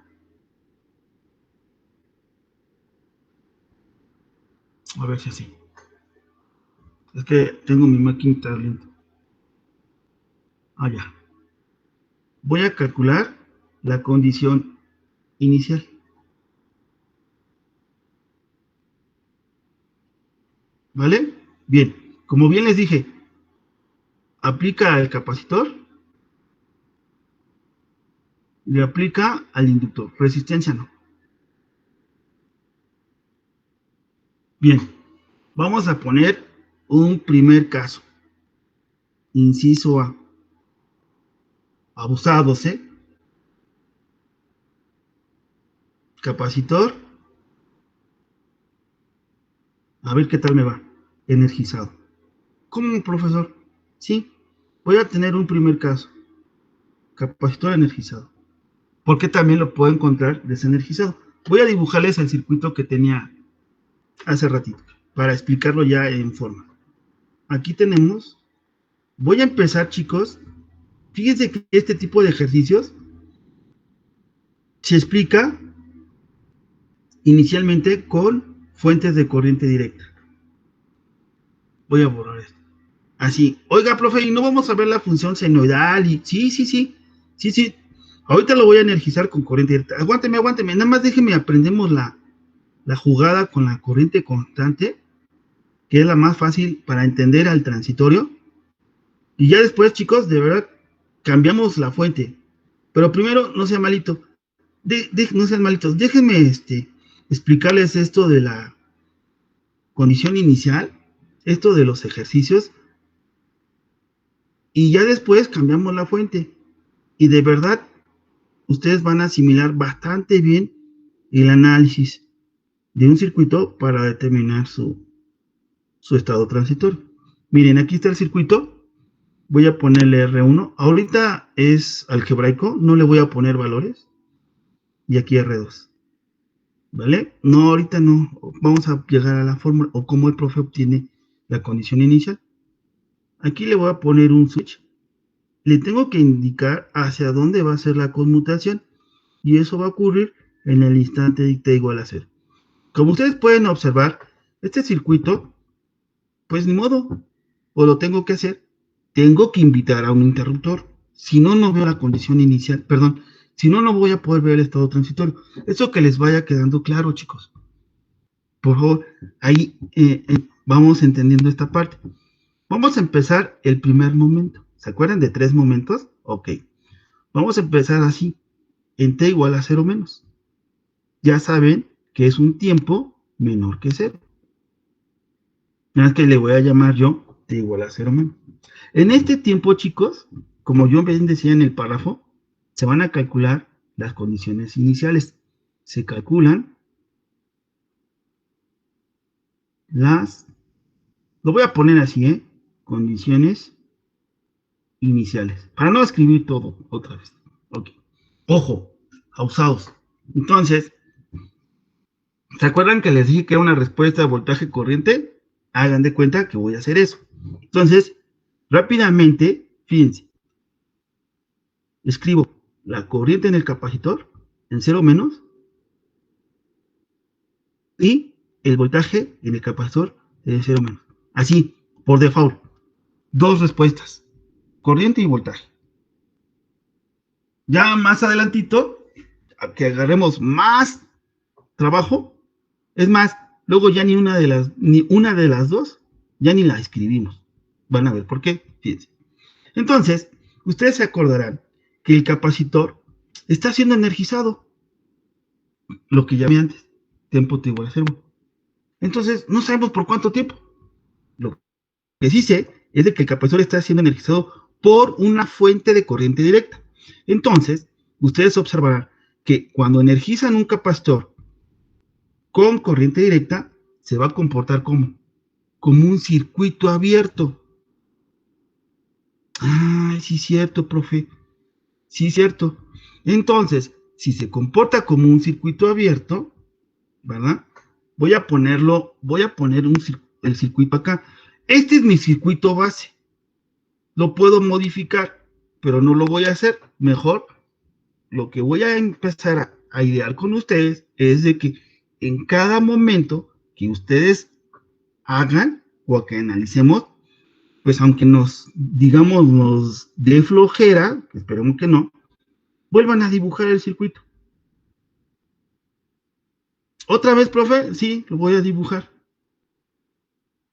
A ver si así. Es que tengo mi máquina lenta. Ah, ya. Voy a calcular la condición inicial. ¿Vale? Bien, como bien les dije, aplica al capacitor, le aplica al inductor, resistencia no. Bien, vamos a poner un primer caso. Inciso A. Abusados, ¿eh? Capacitor. A ver qué tal me va. Energizado. ¿Cómo, profesor? Sí, voy a tener un primer caso. Capacitor energizado. Porque también lo puedo encontrar desenergizado. Voy a dibujarles el circuito que tenía hace ratito, para explicarlo ya en forma. Aquí tenemos, voy a empezar, chicos. Fíjense que este tipo de ejercicios se explica inicialmente con fuentes de corriente directa. Voy a borrar esto. Así, oiga, profe, y no vamos a ver la función senoidal. Y sí. Ahorita lo voy a energizar con corriente directa. Aguánteme. Nada más déjeme aprendemos la jugada con la corriente constante, que es la más fácil para entender al transitorio. Y ya después, chicos, de verdad, cambiamos la fuente. Pero primero, no sean malitos. No sean malitos. Déjenme explicarles esto de la condición inicial, esto de los ejercicios. Y ya después cambiamos la fuente. Y de verdad, ustedes van a asimilar bastante bien el análisis de un circuito para determinar su estado transitorio. Miren, aquí está el circuito. Voy a ponerle R1. Ahorita es algebraico, no le voy a poner valores. Y aquí R2. ¿Vale? No, ahorita no. Vamos a llegar a la fórmula o cómo el profe obtiene la condición inicial. Aquí le voy a poner un switch. Le tengo que indicar hacia dónde va a ser la conmutación. Y eso va a ocurrir en el instante de t igual a 0. Como ustedes pueden observar, este circuito, pues ni modo, o lo tengo que hacer, tengo que invitar a un interruptor, si no, no veo la condición inicial, perdón, si no, no voy a poder ver el estado transitorio. Eso que les vaya quedando claro, chicos. Por favor, ahí vamos entendiendo esta parte. Vamos a empezar el primer momento. ¿Se acuerdan de 3 momentos? Ok. Vamos a empezar así, en t igual a 0 menos. Ya saben que es un tiempo menor que 0. Nada más que le voy a llamar yo t igual a 0 menos. En este tiempo, chicos, como yo bien decía en el párrafo, se van a calcular las condiciones iniciales. Se calculan lo voy a poner así, condiciones iniciales, para no escribir todo otra vez. Ok. Ojo, pausados. Entonces, ¿se acuerdan que les dije que era una respuesta de voltaje corriente? Hagan de cuenta que voy a hacer eso. Entonces, rápidamente, fíjense, escribo la corriente en el capacitor en 0 menos y el voltaje en el capacitor en 0 menos. Así, por default, 2 respuestas, corriente y voltaje. Ya más adelantito, que agarremos más trabajo, es más, luego ya ni una de las dos, ya ni la escribimos. Van a ver por qué, fíjense. Entonces, ustedes se acordarán que el capacitor está siendo energizado, lo que llamé antes, tiempo T igual a 0. Entonces, no sabemos por cuánto tiempo. Lo que sí sé es de que el capacitor está siendo energizado por una fuente de corriente directa. Entonces, ustedes observarán que cuando energizan un capacitor con corriente directa, se va a comportar como un circuito abierto. Ay, sí, cierto, profe. Sí, cierto. Entonces, si se comporta como un circuito abierto, ¿verdad? Voy a poner el circuito acá. Este es mi circuito base. Lo puedo modificar, pero no lo voy a hacer. Mejor, lo que voy a empezar a idear con ustedes es de que en cada momento que ustedes hagan o que analicemos, pues aunque nos dé flojera, esperemos que no, vuelvan a dibujar el circuito. Otra vez, profe, sí, lo voy a dibujar.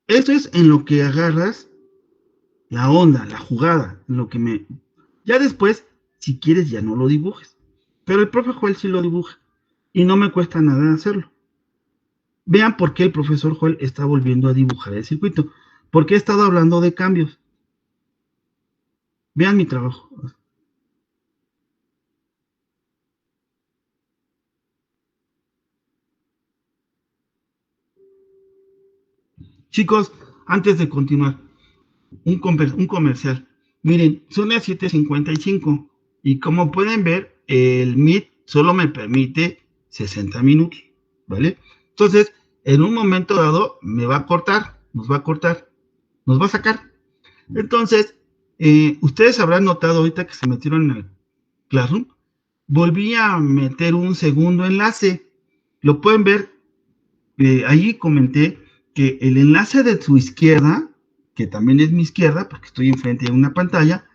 Esto es en lo que agarras la onda, la jugada, en lo que me... Ya después, si quieres, ya no lo dibujes. Pero el profe Joel sí lo dibuja. Y no me cuesta nada hacerlo. Vean por qué el profesor Joel está volviendo a dibujar el circuito. Porque he estado hablando de cambios. Vean mi trabajo. Chicos, antes de continuar, un comercial. Miren, son las 7:55 y como pueden ver, el Meet solo me permite 60 minutos, ¿vale? Entonces, en un momento dado, me va a cortar, nos va a sacar. Entonces, ustedes habrán notado ahorita que se metieron en el Classroom, volví a meter un segundo enlace. Lo pueden ver, ahí comenté que el enlace de su izquierda, que también es mi izquierda, porque estoy enfrente de una pantalla,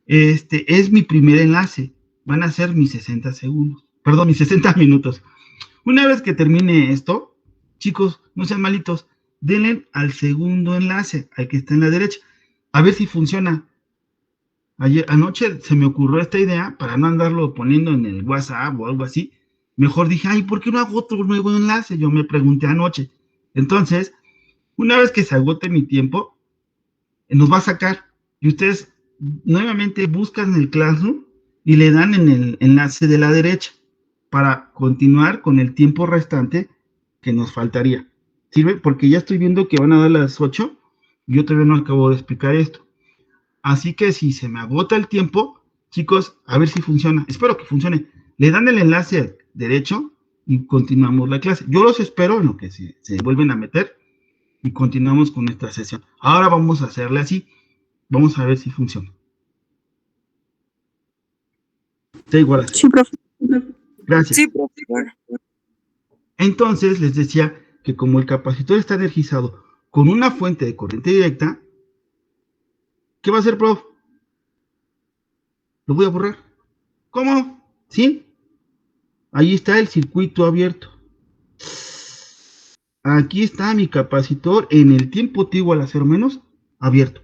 es mi primer enlace. Van a ser mis 60 segundos, perdón, mis 60 minutos. Una vez que termine esto, chicos, no sean malitos, denle al segundo enlace, al que está en la derecha, a ver si funciona. Anoche se me ocurrió esta idea para no andarlo poniendo en el WhatsApp o algo así. Mejor dije, ay, ¿por qué no hago otro nuevo enlace? Yo me pregunté anoche. Entonces, una vez que se agote mi tiempo, nos va a sacar y ustedes nuevamente buscan el Classroom y le dan en el enlace de la derecha para continuar con el tiempo restante que nos faltaría. ¿Sirve? Porque ya estoy viendo que van a dar las 8 y yo todavía no acabo de explicar esto. Así que si se me agota el tiempo, chicos, a ver si funciona. Espero que funcione. Le dan el enlace derecho y continuamos la clase. Yo los espero en lo que se vuelven a meter y continuamos con esta sesión. Ahora vamos a hacerle así. Vamos a ver si funciona. Está igual a 0. Sí, profe. Gracias. Sí, profe. Entonces les decía que como el capacitor está energizado con una fuente de corriente directa, ¿qué va a hacer, prof? Lo voy a borrar. ¿Cómo? ¿Sí? Ahí está el circuito abierto. Aquí está mi capacitor en el tiempo t igual a 0 menos abierto.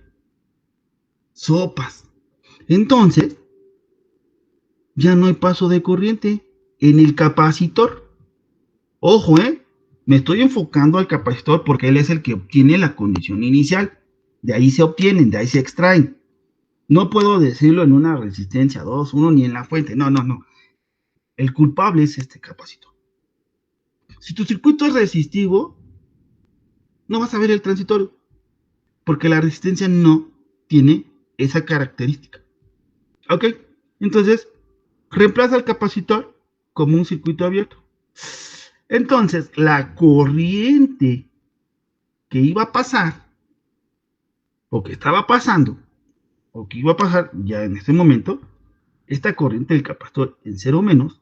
Sopas. Entonces, ya no hay paso de corriente en el capacitor. Ojo, me estoy enfocando al capacitor porque él es el que obtiene la condición inicial. De ahí se obtienen, de ahí se extraen. No puedo decirlo en una resistencia 2, 1 ni en la fuente. No, no, no. El culpable es este capacitor. Si tu circuito es resistivo, no vas a ver el transitorio, porque la resistencia no tiene esa característica. ¿Ok? Entonces, reemplaza el capacitor como un circuito abierto. Entonces, la corriente que iba a pasar, o que estaba pasando, o que iba a pasar ya en este momento, esta corriente del capacitor en 0 menos,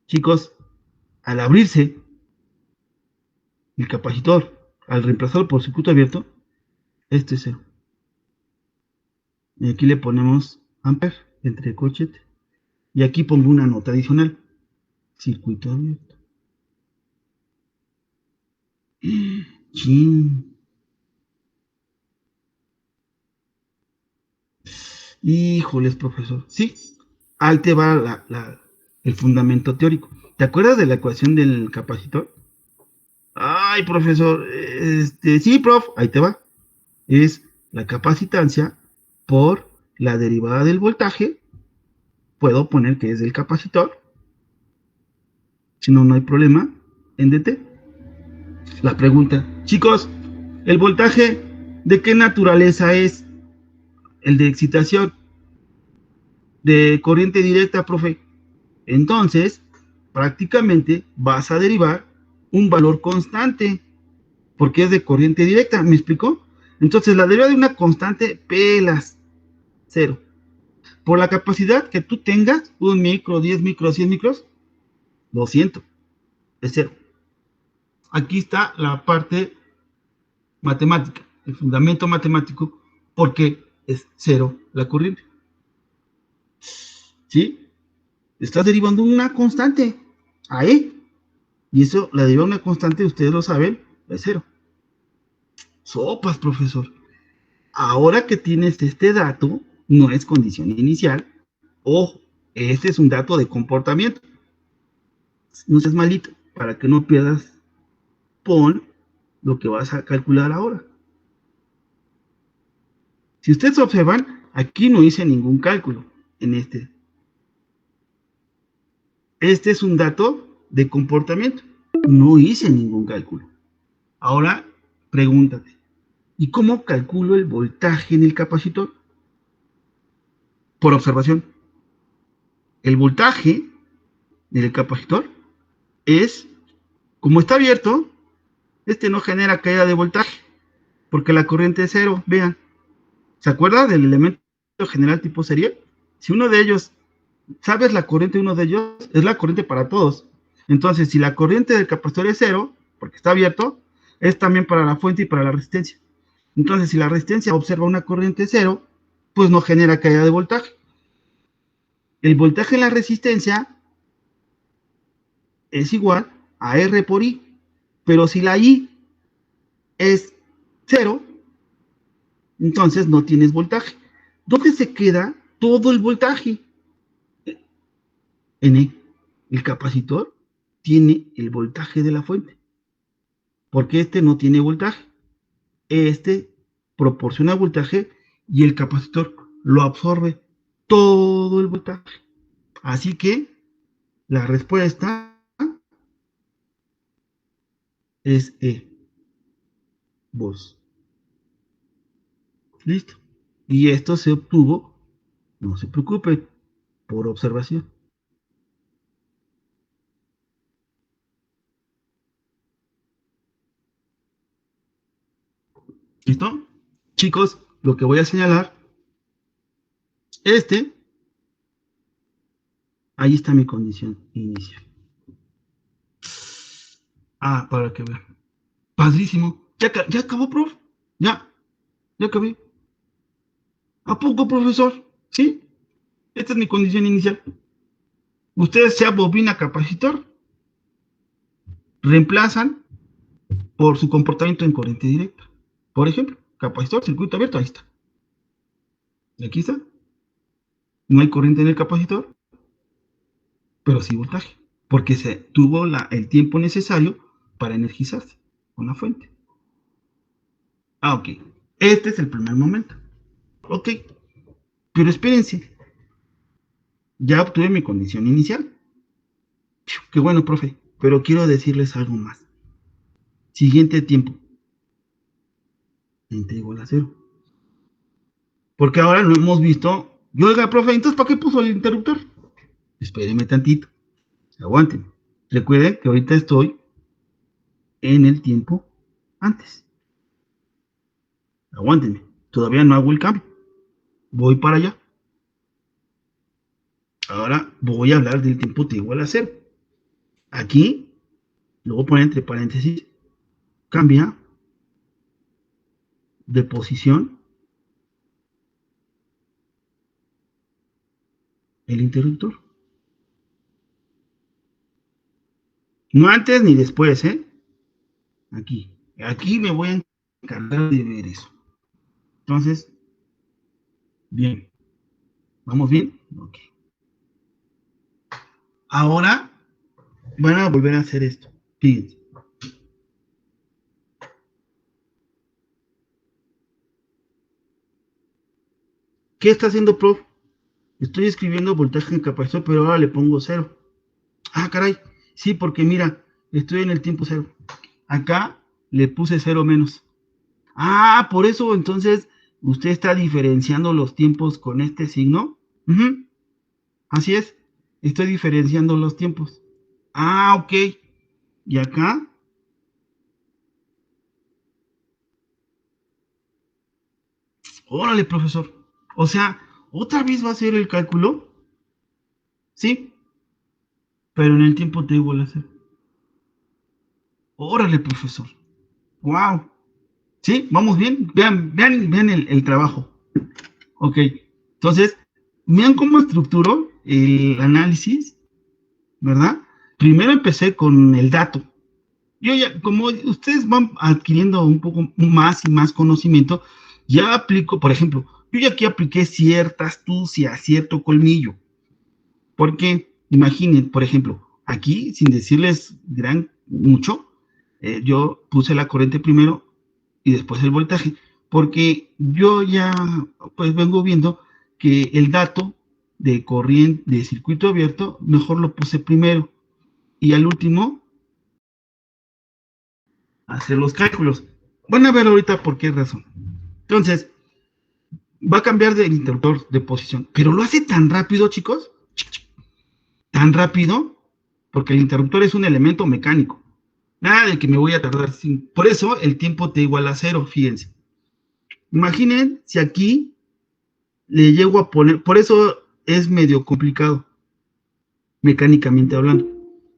chicos, al abrirse el capacitor, al reemplazarlo por circuito abierto, este es 0. Y aquí le ponemos amper entre corchete. Y aquí pongo una nota adicional, circuito abierto. Chin. Híjoles, profesor. Sí, ahí te va el fundamento teórico. ¿Te acuerdas de la ecuación del capacitor? Ay, profesor, sí, prof, ahí te va. Es la capacitancia por la derivada del voltaje. Puedo poner que es del capacitor. Si no, no hay problema. En DT. La pregunta, chicos, ¿el voltaje de qué naturaleza es? El de excitación, de corriente directa, profe. Entonces, prácticamente vas a derivar un valor constante, porque es de corriente directa, ¿me explicó? Entonces, la derivada de una constante, pelas, cero. Por la capacidad que tú tengas, un micro, 10 micros, 100 micros, 200, es cero. Aquí está la parte matemática, el fundamento matemático, porque es cero la corriente. ¿Sí? Estás derivando una constante, a E, y eso, la deriva de una constante, ustedes lo saben, es cero. Sopas, profesor. Ahora que tienes este dato, no es condición inicial. Ojo, este es un dato de comportamiento. No seas malito, para que no pierdas, pon lo que vas a calcular ahora. Si ustedes observan, aquí no hice ningún cálculo en este. Este es un dato de comportamiento. No hice ningún cálculo. Ahora, pregúntate, ¿y cómo calculo el voltaje en el capacitor? Por observación. El voltaje del capacitor es, como está abierto, este no genera caída de voltaje, porque la corriente es cero. Vean, ¿se acuerda del elemento general tipo serial? Si uno de ellos, sabes la corriente de uno de ellos, es la corriente para todos. Entonces, si la corriente del capacitor es cero, porque está abierto, es también para la fuente y para la resistencia. Entonces, si la resistencia observa una corriente cero, pues no genera caída de voltaje. El voltaje en la resistencia es igual a R por I, pero si la I es cero, entonces no tienes voltaje. ¿Dónde se queda todo el voltaje? En el capacitor tiene el voltaje de la fuente, porque este no tiene voltaje. Este proporciona voltaje y el capacitor lo absorbe todo el voltaje. Así que la respuesta es E, voz. Listo. Y esto se obtuvo, no se preocupe, por observación. ¿Listo? Chicos, lo que voy a señalar, este, ahí está mi condición inicial. Ah, para que vean. Padrísimo. Ya acabó, prof. Ya acabé. ¿A poco, profesor? ¿Sí? Esta es mi condición inicial. Ustedes sea bobina capacitor, reemplazan por su comportamiento en corriente directa. Por ejemplo, capacitor, circuito abierto, ahí está. Y aquí está. No hay corriente en el capacitor, pero sí voltaje, porque se tuvo el tiempo necesario para energizarse con la fuente. Ah, ok. Este es el primer momento. Ok. Pero espérense, ya obtuve mi condición inicial. Qué bueno, profe, pero quiero decirles algo más. Siguiente tiempo, entre igual a cero. Porque ahora lo hemos visto. Yo, oiga, profe, entonces, ¿para qué puso el interruptor? Espéreme tantito, aguántenme. Recuerden que ahorita estoy en el tiempo antes. Aguántenme, todavía no hago el cambio. Voy para allá. Ahora voy a hablar del tiempo t igual a cero. Aquí, luego poner entre paréntesis, cambia de posición el interruptor. No antes ni después, ¿eh? Aquí me voy a encargar de ver eso. Entonces, bien. ¿Vamos bien? Ok. Ahora van a volver a hacer esto. Fíjense. ¿Qué está haciendo, prof? Estoy escribiendo voltaje en capacitor, pero ahora le pongo cero. Ah, caray. Sí, porque mira, estoy en el tiempo cero. Acá le puse cero menos. Ah, por eso entonces usted está diferenciando los tiempos con este signo. Ujú, así es. Estoy diferenciando los tiempos. Ah, ok. Y acá, órale, profesor. O sea, otra vez va a ser el cálculo, ¿sí? Pero en el tiempo te igual a hacer. Órale, profesor. Wow. ¿Sí? ¿Vamos bien? Vean el trabajo. Ok. Entonces, vean cómo estructuró el análisis, ¿verdad? Primero empecé con el dato. Yo ya, como ustedes van adquiriendo un poco más y más conocimiento, ya aplico, por ejemplo, yo ya aquí apliqué cierta astucia, cierto colmillo. Porque, imaginen, por ejemplo, aquí, sin decirles gran mucho, yo puse la corriente primero y después el voltaje, porque yo ya pues vengo viendo que el dato de corriente de circuito abierto mejor lo puse primero y al último hacer los cálculos. Van a ver ahorita por qué razón. Entonces, va a cambiar de interruptor de posición, pero lo hace tan rápido, chicos, tan rápido, porque el interruptor es un elemento mecánico. Nada de que me voy a tardar. Por eso el tiempo te iguala a cero, fíjense. Imaginen si aquí le llego a poner, por eso es medio complicado, mecánicamente hablando.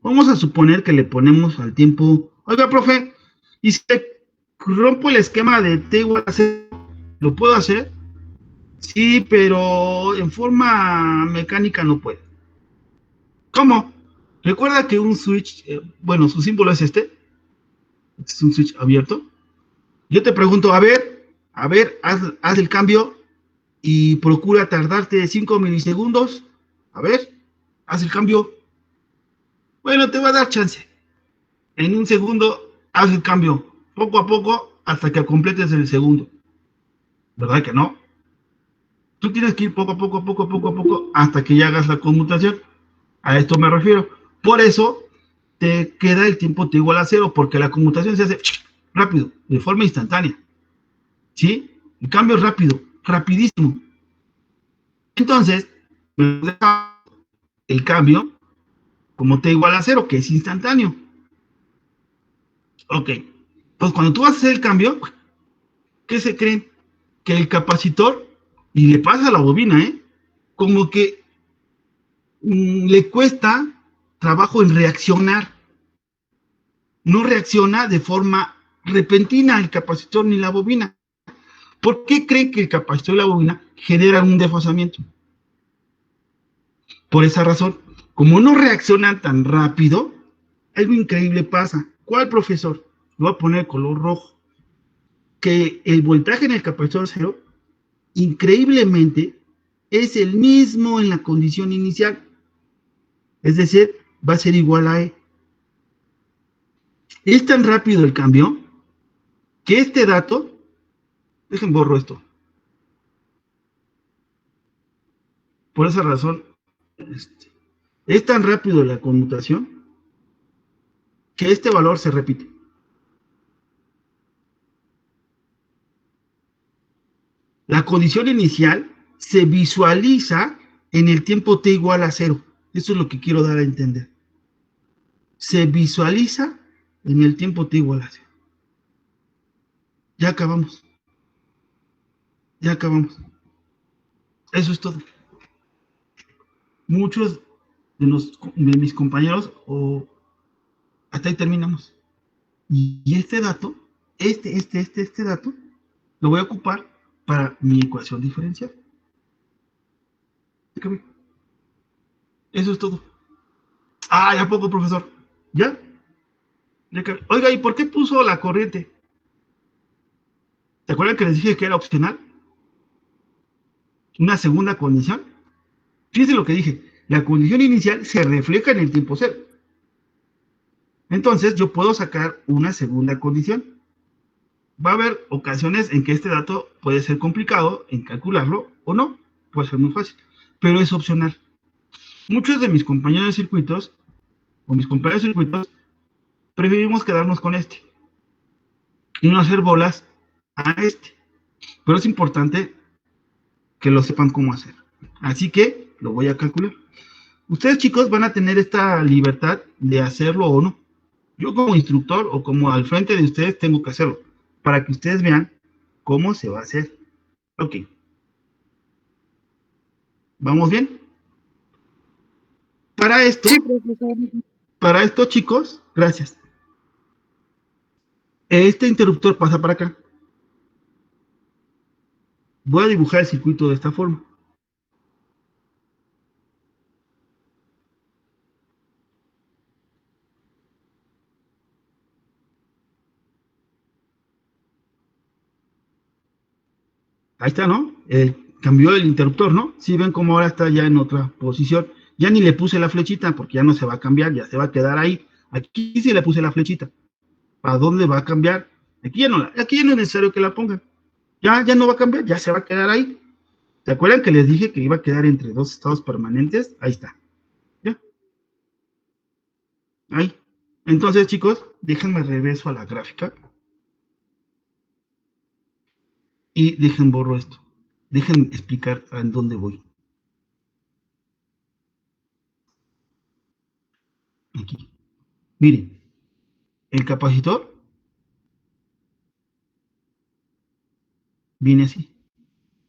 Vamos a suponer que le ponemos al tiempo, oiga, profe, y si rompo el esquema de T igual a cero, ¿lo puedo hacer? Sí, pero en forma mecánica no puede. ¿Cómo? Recuerda que un switch, bueno, su símbolo es un switch abierto. Yo te pregunto, a ver, haz el cambio y procura tardarte 5 milisegundos. A ver, haz el cambio. Bueno, te va a dar chance. En un segundo, haz el cambio. Poco a poco, hasta que completes el segundo. ¿Verdad que no? Tú tienes que ir poco a poco, poco a poco, a poco, hasta que ya hagas la conmutación. A esto me refiero. Por eso te queda el tiempo te igual a cero, porque la conmutación se hace rápido, de forma instantánea. ¿Sí? El cambio es rápido, rapidísimo. Entonces, el cambio como t igual a cero, que es instantáneo. Ok. Pues cuando tú vas a hacer el cambio, ¿qué se creen? Que el capacitor, y le pasa a la bobina, como que le cuesta trabajo en reaccionar. No reacciona de forma repentina el capacitor ni la bobina. ¿Por qué creen que el capacitor y la bobina generan un desfasamiento? Por esa razón, como no reaccionan tan rápido, algo increíble pasa. ¿Cuál, profesor? Lo voy a poner color rojo. Que el voltaje en el capacitor cero, increíblemente, es el mismo en la condición inicial. Es decir, va a ser igual a E. Es tan rápido el cambio que este dato, dejen borro esto. Por esa razón, es tan rápido la conmutación que este valor se repite. La condición inicial se visualiza en el tiempo t igual a cero. Eso es lo que quiero dar a entender. Se visualiza en el tiempo t igual a cero. Ya acabamos. Ya acabamos. Eso es todo. Muchos de mis compañeros, o hasta ahí terminamos. Y este dato, este dato, lo voy a ocupar para mi ecuación diferencial. Eso es todo. Ah, ¿ya poco, profesor? ¿Ya? Oiga, ¿y por qué puso la corriente? ¿Se acuerdan que les dije que era opcional? Una segunda condición. Fíjense lo que dije, la condición inicial se refleja en el tiempo cero. Entonces yo puedo sacar una segunda condición. Va a haber ocasiones en que este dato puede ser complicado en calcularlo o no, puede ser muy fácil, pero es opcional. Muchos de mis compañeros de circuitos o mis compañeros de circuitos preferimos quedarnos con este y no hacer bolas a este. Pero es importante que lo sepan cómo hacer. Así que lo voy a calcular. Ustedes, chicos, van a tener esta libertad de hacerlo o no. Yo como instructor o como al frente de ustedes tengo que hacerlo para que ustedes vean cómo se va a hacer. Ok. ¿Vamos bien? Para esto, Sí, profesor. para esto, chicos, gracias. Este interruptor pasa para acá. Voy a dibujar el circuito de esta forma. Ahí está, ¿no? Cambió el interruptor, ¿no? Si ven cómo ahora está ya en otra posición. Ya ni le puse la flechita porque ya no se va a cambiar, ya se va a quedar ahí. Aquí sí le puse la flechita. ¿Para dónde va a cambiar? Aquí ya no es necesario que la pongan. Ya no va a cambiar, ya se va a quedar ahí. ¿Se acuerdan que les dije que iba a quedar entre dos estados permanentes? Ahí está. ¿Ya? Ahí. Entonces, chicos, déjenme regreso a la gráfica y dejen borro esto. Dejen explicar en dónde voy. Aquí. Miren, el capacitor viene así.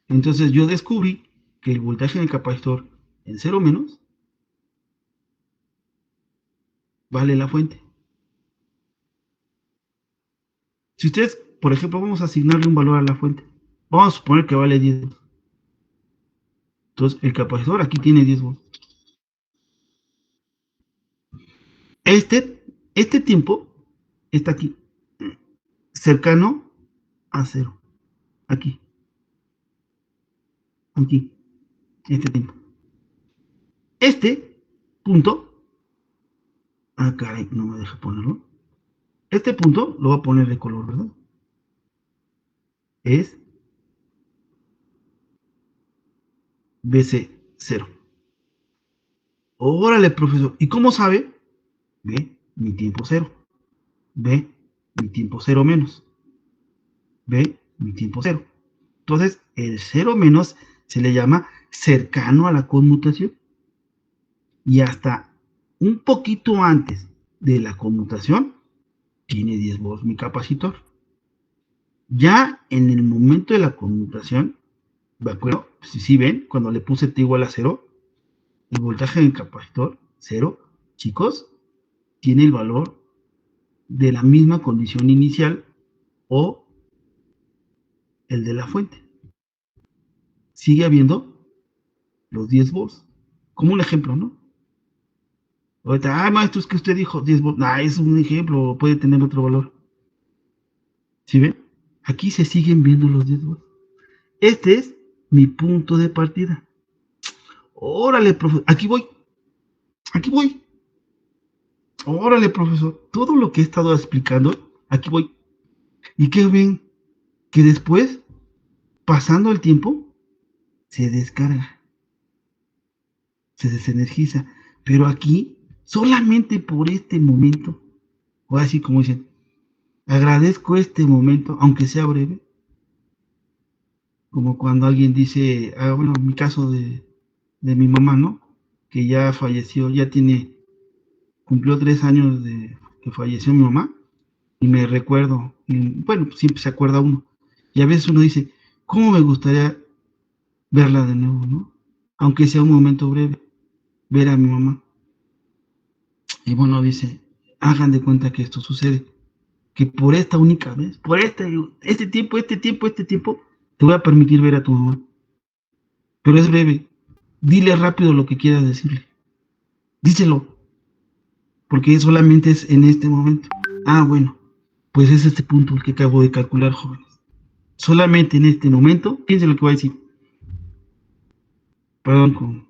Entonces yo descubrí que el voltaje del capacitor en cero menos vale la fuente. Si ustedes, por ejemplo, vamos a asignarle un valor a la fuente. Vamos a suponer que vale 10 volts. Entonces el capacitor aquí tiene 10 volts. Este tiempo está aquí, cercano a cero. Aquí, aquí, este tiempo. Este punto, caray, no me deja ponerlo. Este punto lo voy a poner de color, ¿verdad? Es BC0. Órale, profesor. ¿Y cómo sabe? Ve mi tiempo cero. Ve mi tiempo cero menos. Ve mi tiempo cero. Entonces, el cero menos se le llama cercano a la conmutación. Y hasta un poquito antes de la conmutación, tiene 10 volts mi capacitor. Ya en el momento de la conmutación, ¿de acuerdo? Si ven, cuando le puse T igual a 0, el voltaje del capacitor, 0, chicos, tiene el valor de la misma condición inicial o el de la fuente. Sigue habiendo los 10 volts. Como un ejemplo, ¿no? Ahorita, maestro, es que usted dijo 10 volts. Es un ejemplo, puede tener otro valor. ¿Sí ven? Aquí se siguen viendo los 10 volts. Este es mi punto de partida. Órale, profesor, aquí voy. Aquí voy. Órale, profesor. Todo lo que he estado explicando, aquí voy. ¿Y qué ven? Que después, pasando el tiempo, se descarga, se desenergiza. Pero aquí, solamente por este momento, o así como dicen, agradezco este momento, aunque sea breve, como cuando alguien dice, bueno, en mi caso de mi mamá, ¿no? Que ya falleció, cumplió 3 años de que falleció mi mamá, y me recuerdo, y bueno, siempre se acuerda uno, y a veces uno dice, ¿cómo me gustaría verla de nuevo, ¿no? Aunque sea un momento breve, ver a mi mamá. Y bueno, dice, hagan de cuenta que esto sucede, que por esta única vez, por este tiempo, te voy a permitir ver a tu mamá. Pero es breve. Dile rápido lo que quieras decirle. Díselo, porque solamente es en este momento. Bueno, pues es este punto el que acabo de calcular, jóvenes. Solamente en este momento, piensen lo que voy a decir. Perdón,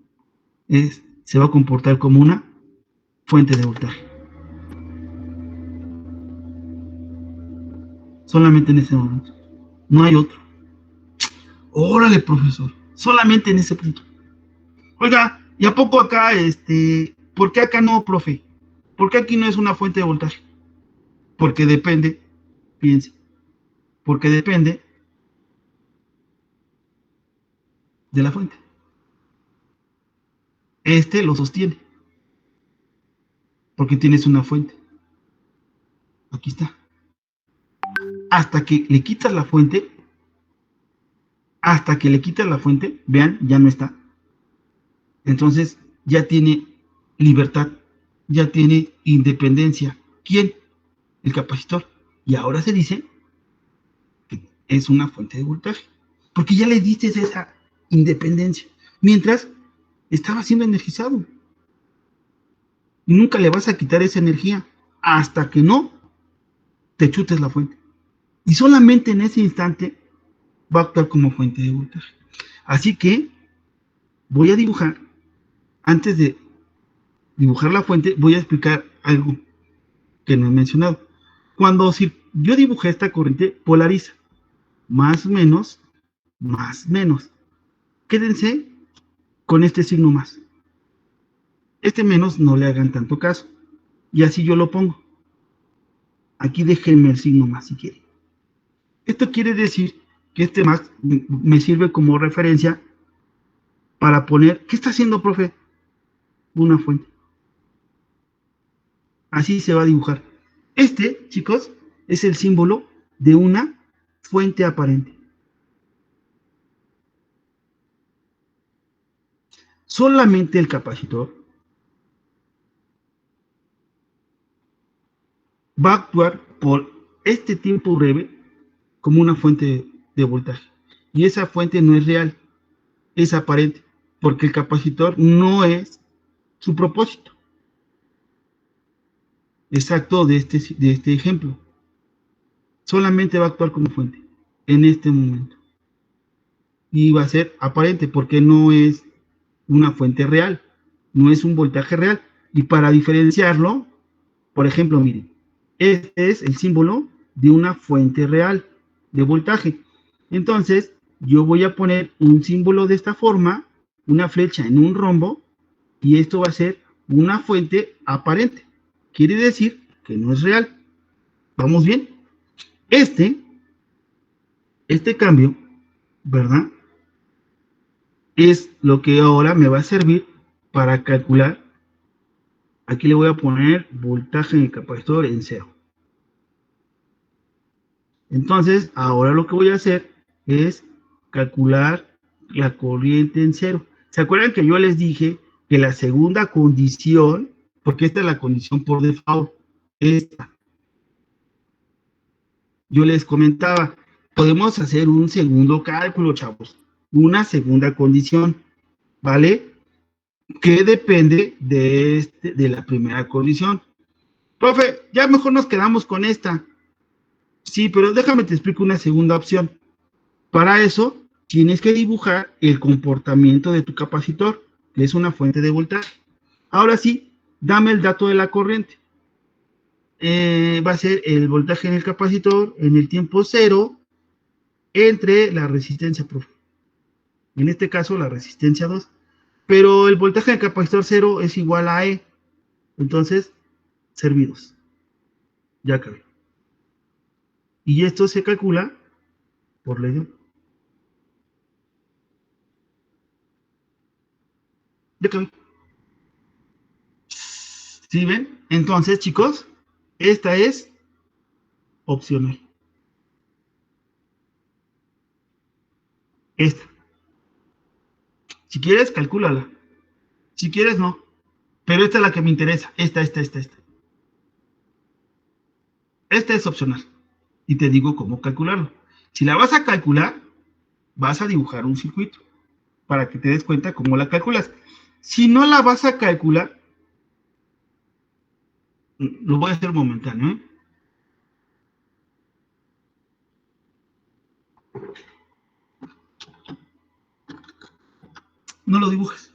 se va a comportar como una fuente de voltaje. Solamente en ese momento. No hay otro. Órale, profesor. Solamente en ese punto. Oiga, ¿y a poco acá, por qué acá no, profe? ¿Por qué aquí no es una fuente de voltaje? Porque depende, fíjense, porque depende de la fuente. Lo sostiene, porque tienes una fuente. Aquí está. Hasta que le quitas la fuente, vean, ya no está. Entonces, ya tiene libertad, ya tiene independencia. ¿Quién? El capacitor. Y ahora se dice que es una fuente de voltaje, porque ya le diste esa independencia, mientras estaba siendo energizado. Y nunca le vas a quitar esa energía hasta que no te chutes la fuente. Y solamente en ese instante va a actuar como fuente de voltaje. Así que voy a dibujar, antes de dibujar la fuente, voy a explicar algo que no he mencionado. Cuando si yo dibujé esta corriente, polariza, más menos, más menos. Quédense con este signo más. Este menos no le hagan tanto caso. Y así yo lo pongo. Aquí déjenme el signo más si quieren. Esto quiere decir que este más me sirve como referencia para poner, ¿qué está haciendo, profe? Una fuente. Así se va a dibujar. Chicos, es el símbolo de una fuente aparente. Solamente el capacitor va a actuar por este tiempo breve como una fuente de voltaje. Y esa fuente no es real, es aparente, porque el capacitor no es su propósito exacto de este ejemplo. Solamente va a actuar como fuente en este momento. Y va a ser aparente porque no es una fuente real, no es un voltaje real. Y para diferenciarlo, por ejemplo, miren, este es el símbolo de una fuente real de voltaje. Entonces, yo voy a poner un símbolo de esta forma, una flecha en un rombo, y esto va a ser una fuente aparente. Quiere decir que no es real. ¿Vamos bien? Este, este cambio, ¿verdad? Es lo que ahora me va a servir para calcular. Aquí le voy a poner voltaje en el capacitor en cero. Entonces, ahora lo que voy a hacer es calcular la corriente en cero. ¿Se acuerdan que yo les dije que la segunda condición, porque esta es la condición por default, esta, yo les comentaba, podemos hacer un segundo cálculo, chavos, una segunda condición, ¿vale? Que depende de la primera condición. Profe, ya mejor nos quedamos con esta. Sí, pero déjame te explico una segunda opción. Para eso, tienes que dibujar el comportamiento de tu capacitor, que es una fuente de voltaje. Ahora sí, dame el dato de la corriente. Va a ser el voltaje en el capacitor en el tiempo cero entre la resistencia, profe. En este caso, la resistencia 2. Pero el voltaje del capacitor cero es igual a E. Entonces, servidos. Ya acabé. Y esto se calcula por ley de Ohm. Ya acabé. ¿Sí ven? Entonces, chicos, esta es opcional. Esta. Si quieres, calcúlala. Si quieres, no. Pero esta es la que me interesa. Esta. Esta es opcional. Y te digo cómo calcularlo. Si la vas a calcular, vas a dibujar un circuito para que te des cuenta cómo la calculas. Si no la vas a calcular, lo voy a hacer momentáneo, ¿eh? No lo dibujes.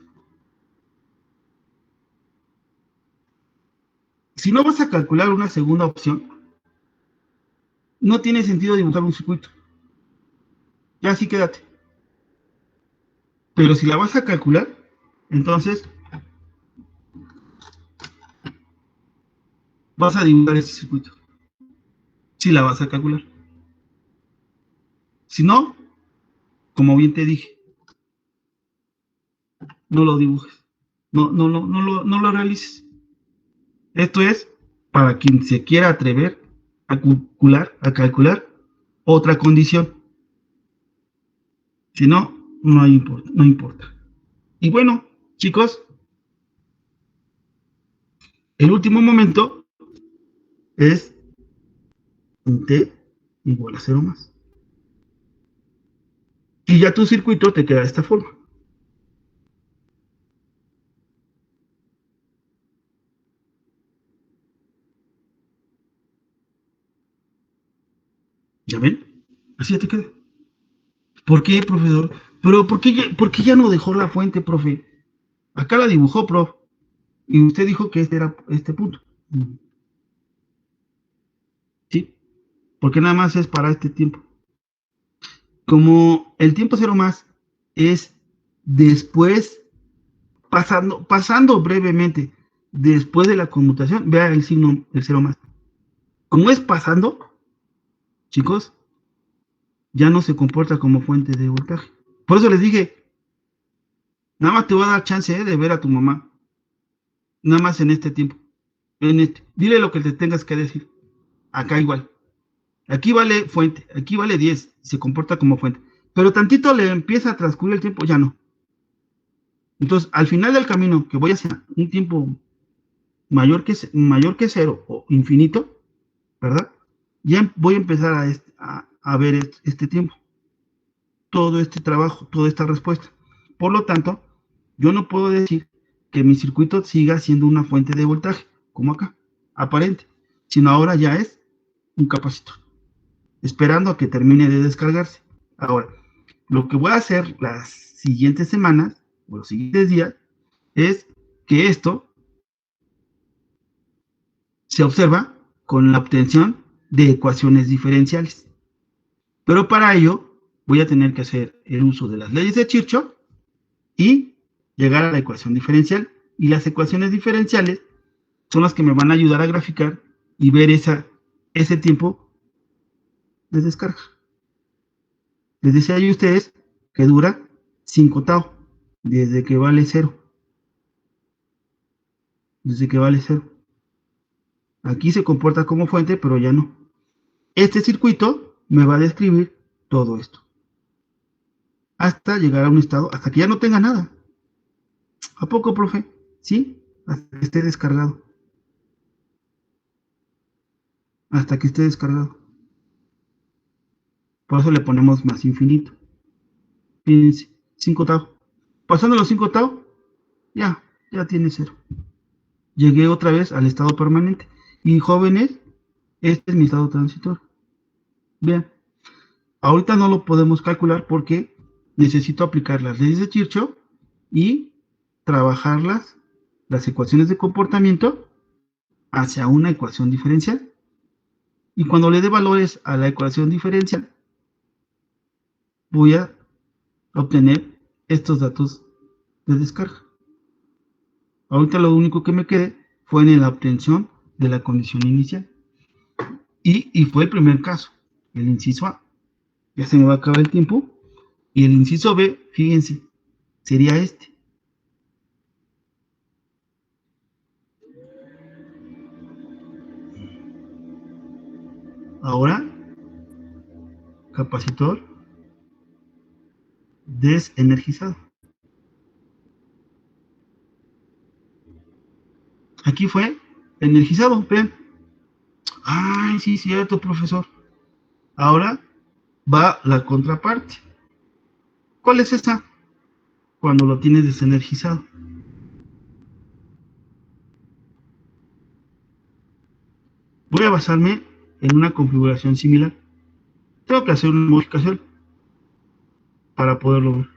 Si no vas a calcular una segunda opción, no tiene sentido dibujar un circuito. Ya así quédate. Pero si la vas a calcular, entonces vas a dibujar ese circuito. Si la vas a calcular. Si no, como bien te dije, no lo dibujes. No lo realices. Esto es para quien se quiera atrever a calcular otra condición. Si no, no importa. Y bueno, chicos, el último momento es un t igual a 0 más. Y ya tu circuito te queda de esta forma. ¿Ya ven? Así ya te queda. ¿Por qué, profesor? Pero ¿por qué ya no dejó la fuente, profe? Acá la dibujó, profe. Y usted dijo que este era este punto. ¿Sí? Porque nada más es para este tiempo. Como el tiempo cero más es después, pasando brevemente, después de la conmutación, vea el signo del cero más. Como es pasando, chicos, ya no se comporta como fuente de voltaje. Por eso les dije, nada más te voy a dar chance de ver a tu mamá, nada más en este tiempo, en este. Dile lo que te tengas que decir. Acá igual. Aquí vale fuente, aquí vale 10, se comporta como fuente. Pero tantito le empieza a transcurrir el tiempo, ya no. Entonces, al final del camino, que voy a hacer un tiempo mayor que cero o infinito, ¿verdad? Ya voy a empezar a ver este tiempo, todo este trabajo, toda esta respuesta. Por lo tanto, yo no puedo decir que mi circuito siga siendo una fuente de voltaje, como acá, aparente, sino ahora ya es un capacitor, esperando a que termine de descargarse. Ahora, lo que voy a hacer las siguientes semanas o los siguientes días es que esto se observa con la obtención de ecuaciones diferenciales. Pero para ello voy a tener que hacer el uso de las leyes de Kirchhoff y llegar a la ecuación diferencial. Y las ecuaciones diferenciales son las que me van a ayudar a graficar y ver ese tiempo de descarga. Les decía yo a ustedes que dura 5 tau, desde que vale 0. Desde que vale 0. Aquí se comporta como fuente, pero ya no. Este circuito me va a describir todo esto. Hasta llegar a un estado, hasta que ya no tenga nada. ¿A poco, profe? Sí, hasta que esté descargado. Hasta que esté descargado. Por eso le ponemos más infinito. Fíjense, 5 tau. Pasando los 5 tau, ya tiene 0. Llegué otra vez al estado permanente. Y jóvenes, este es mi estado transitor. Vean, ahorita no lo podemos calcular porque necesito aplicar las leyes de Kirchhoff y trabajarlas, las ecuaciones de comportamiento, hacia una ecuación diferencial. Y cuando le dé valores a la ecuación diferencial, voy a obtener estos datos de descarga. Ahorita lo único que me quedé fue en la obtención de la condición inicial. Y fue el primer caso, el inciso A. Ya se me va a acabar el tiempo. Y el inciso B, fíjense, sería este. Ahora, capacitor desenergizado. Aquí fue energizado, vean. Ay, sí, cierto, profesor. Ahora va la contraparte. ¿Cuál es esa? Cuando lo tienes desenergizado. Voy a basarme en una configuración similar. Tengo que hacer una modificación para poderlo ver.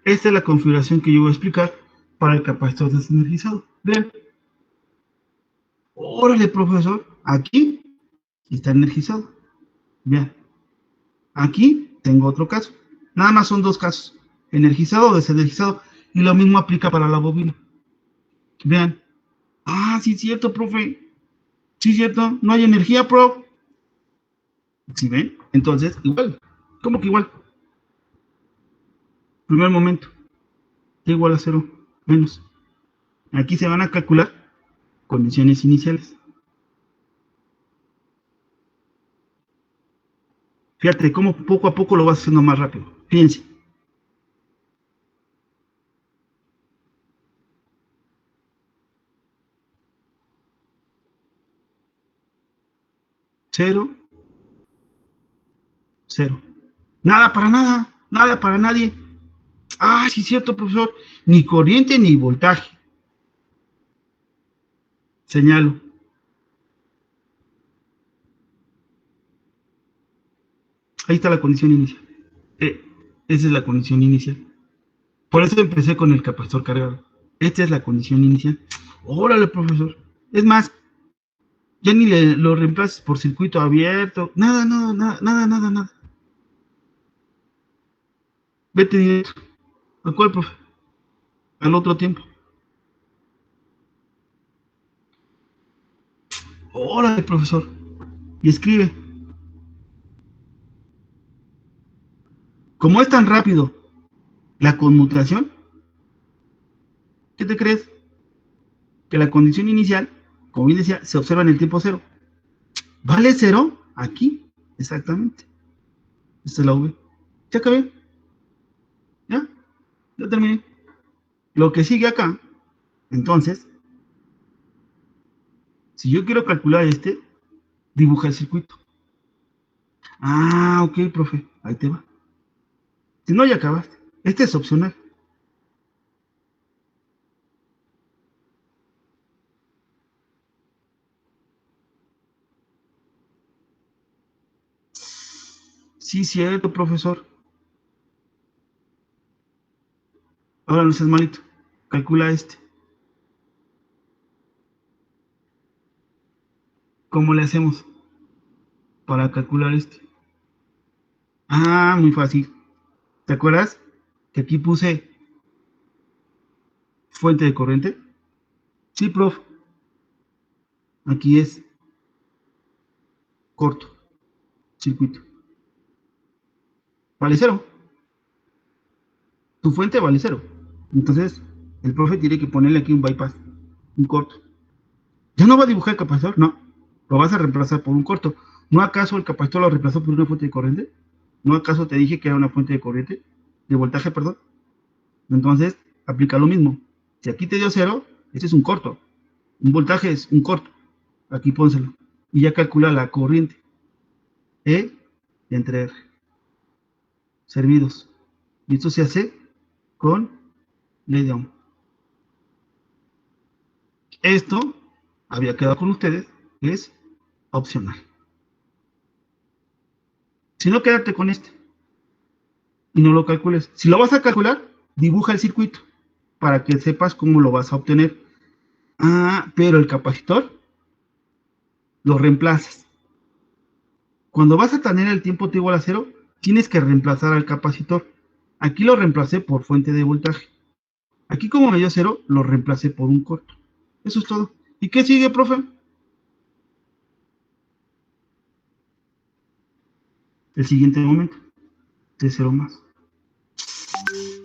Esta es la configuración que yo voy a explicar para el capacitor desenergizado. Vean. Órale, profesor. Aquí está energizado. Vean. Aquí tengo otro caso. Nada más son dos casos. Energizado o desenergizado. Y lo mismo aplica para la bobina. Vean. Ah, sí es cierto, profe. Sí es cierto. No hay energía, prof. ¿Sí ven? Entonces, igual. ¿Cómo que igual? Primer momento. T igual a 0 menos. Aquí se van a calcular condiciones iniciales. Fíjate cómo poco a poco lo vas haciendo más rápido. Fíjense. Cero, cero. Nada para nada. Nada para nadie. Ah, sí es cierto, profesor. Ni corriente ni voltaje. Señalo. Ahí está la condición inicial. Esa es la condición inicial. Por eso empecé con el capacitor cargado. Esta es la condición inicial. Órale, profesor. Es más, ya ni lo reemplaces por circuito abierto. Nada, nada, nada, nada, nada, nada. Vete directo. ¿A cuál, profe? Al otro tiempo. Órale, profesor. Y escribe. Como es tan rápido la conmutación, ¿qué te crees? Que la condición inicial, como bien decía, se observa en el tiempo cero. ¿Vale cero? Aquí, exactamente. Esta es la V. Ya acabé. ¿Ya? Ya terminé. Lo que sigue acá, entonces, si yo quiero calcular este, dibuja el circuito. Ah, ok, profe. Ahí te va. Si no, ya acabaste. Este es opcional. Sí, cierto, profesor. Ahora no seas malito. Calcula este. ¿Cómo le hacemos para calcular este? Ah, muy fácil. ¿Te acuerdas que aquí puse fuente de corriente? Sí, prof. Aquí es corto, circuito. Vale cero. Tu fuente vale cero. Entonces, el profe tiene que ponerle aquí un bypass, un corto. ¿Ya no va a dibujar el capacitor? No. Lo vas a reemplazar por un corto. ¿No acaso el capacitor lo reemplazó por una fuente de corriente? ¿No acaso te dije que era una fuente de corriente? De voltaje, perdón. Entonces, aplica lo mismo. Si aquí te dio cero, este es un corto. Un voltaje es un corto. Aquí pónselo. Y ya calcula la corriente. E entre R. Servidos. Y esto se hace con ley de Ohm. Esto había quedado con ustedes, es opcional. Si no, quédate con este y no lo calcules. Si lo vas a calcular, dibuja el circuito para que sepas cómo lo vas a obtener. Ah, pero el capacitor lo reemplazas. Cuando vas a tener el tiempo t igual a 0, tienes que reemplazar al capacitor. Aquí lo reemplacé por fuente de voltaje. Aquí como me dio 0, lo reemplacé por un corto. Eso es todo. ¿Y qué sigue, profe? El siguiente momento. T0 más.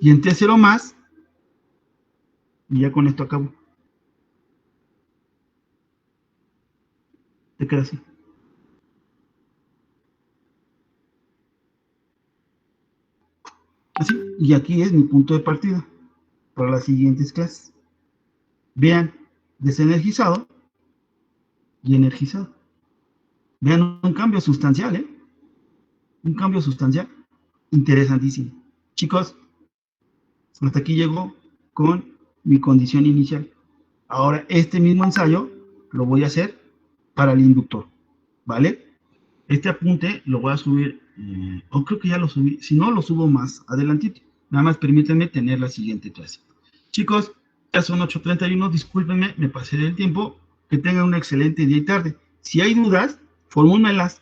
Y en T0 más, y ya con esto acabo. Te queda así. Así. Y aquí es mi punto de partida para las siguientes clases. Vean, desenergizado y energizado. Vean un cambio sustancial, ¿eh? Un cambio sustancial interesantísimo. Chicos, hasta aquí llego con mi condición inicial. Ahora, este mismo ensayo lo voy a hacer para el inductor, ¿vale? Este apunte lo voy a subir, o creo que ya lo subí, si no, lo subo más adelantito, Nada más permítanme tener la siguiente clase. Chicos, ya son 8:31, discúlpenme, me pasé del tiempo. Que tengan un excelente día y tarde. Si hay dudas, formúlenlas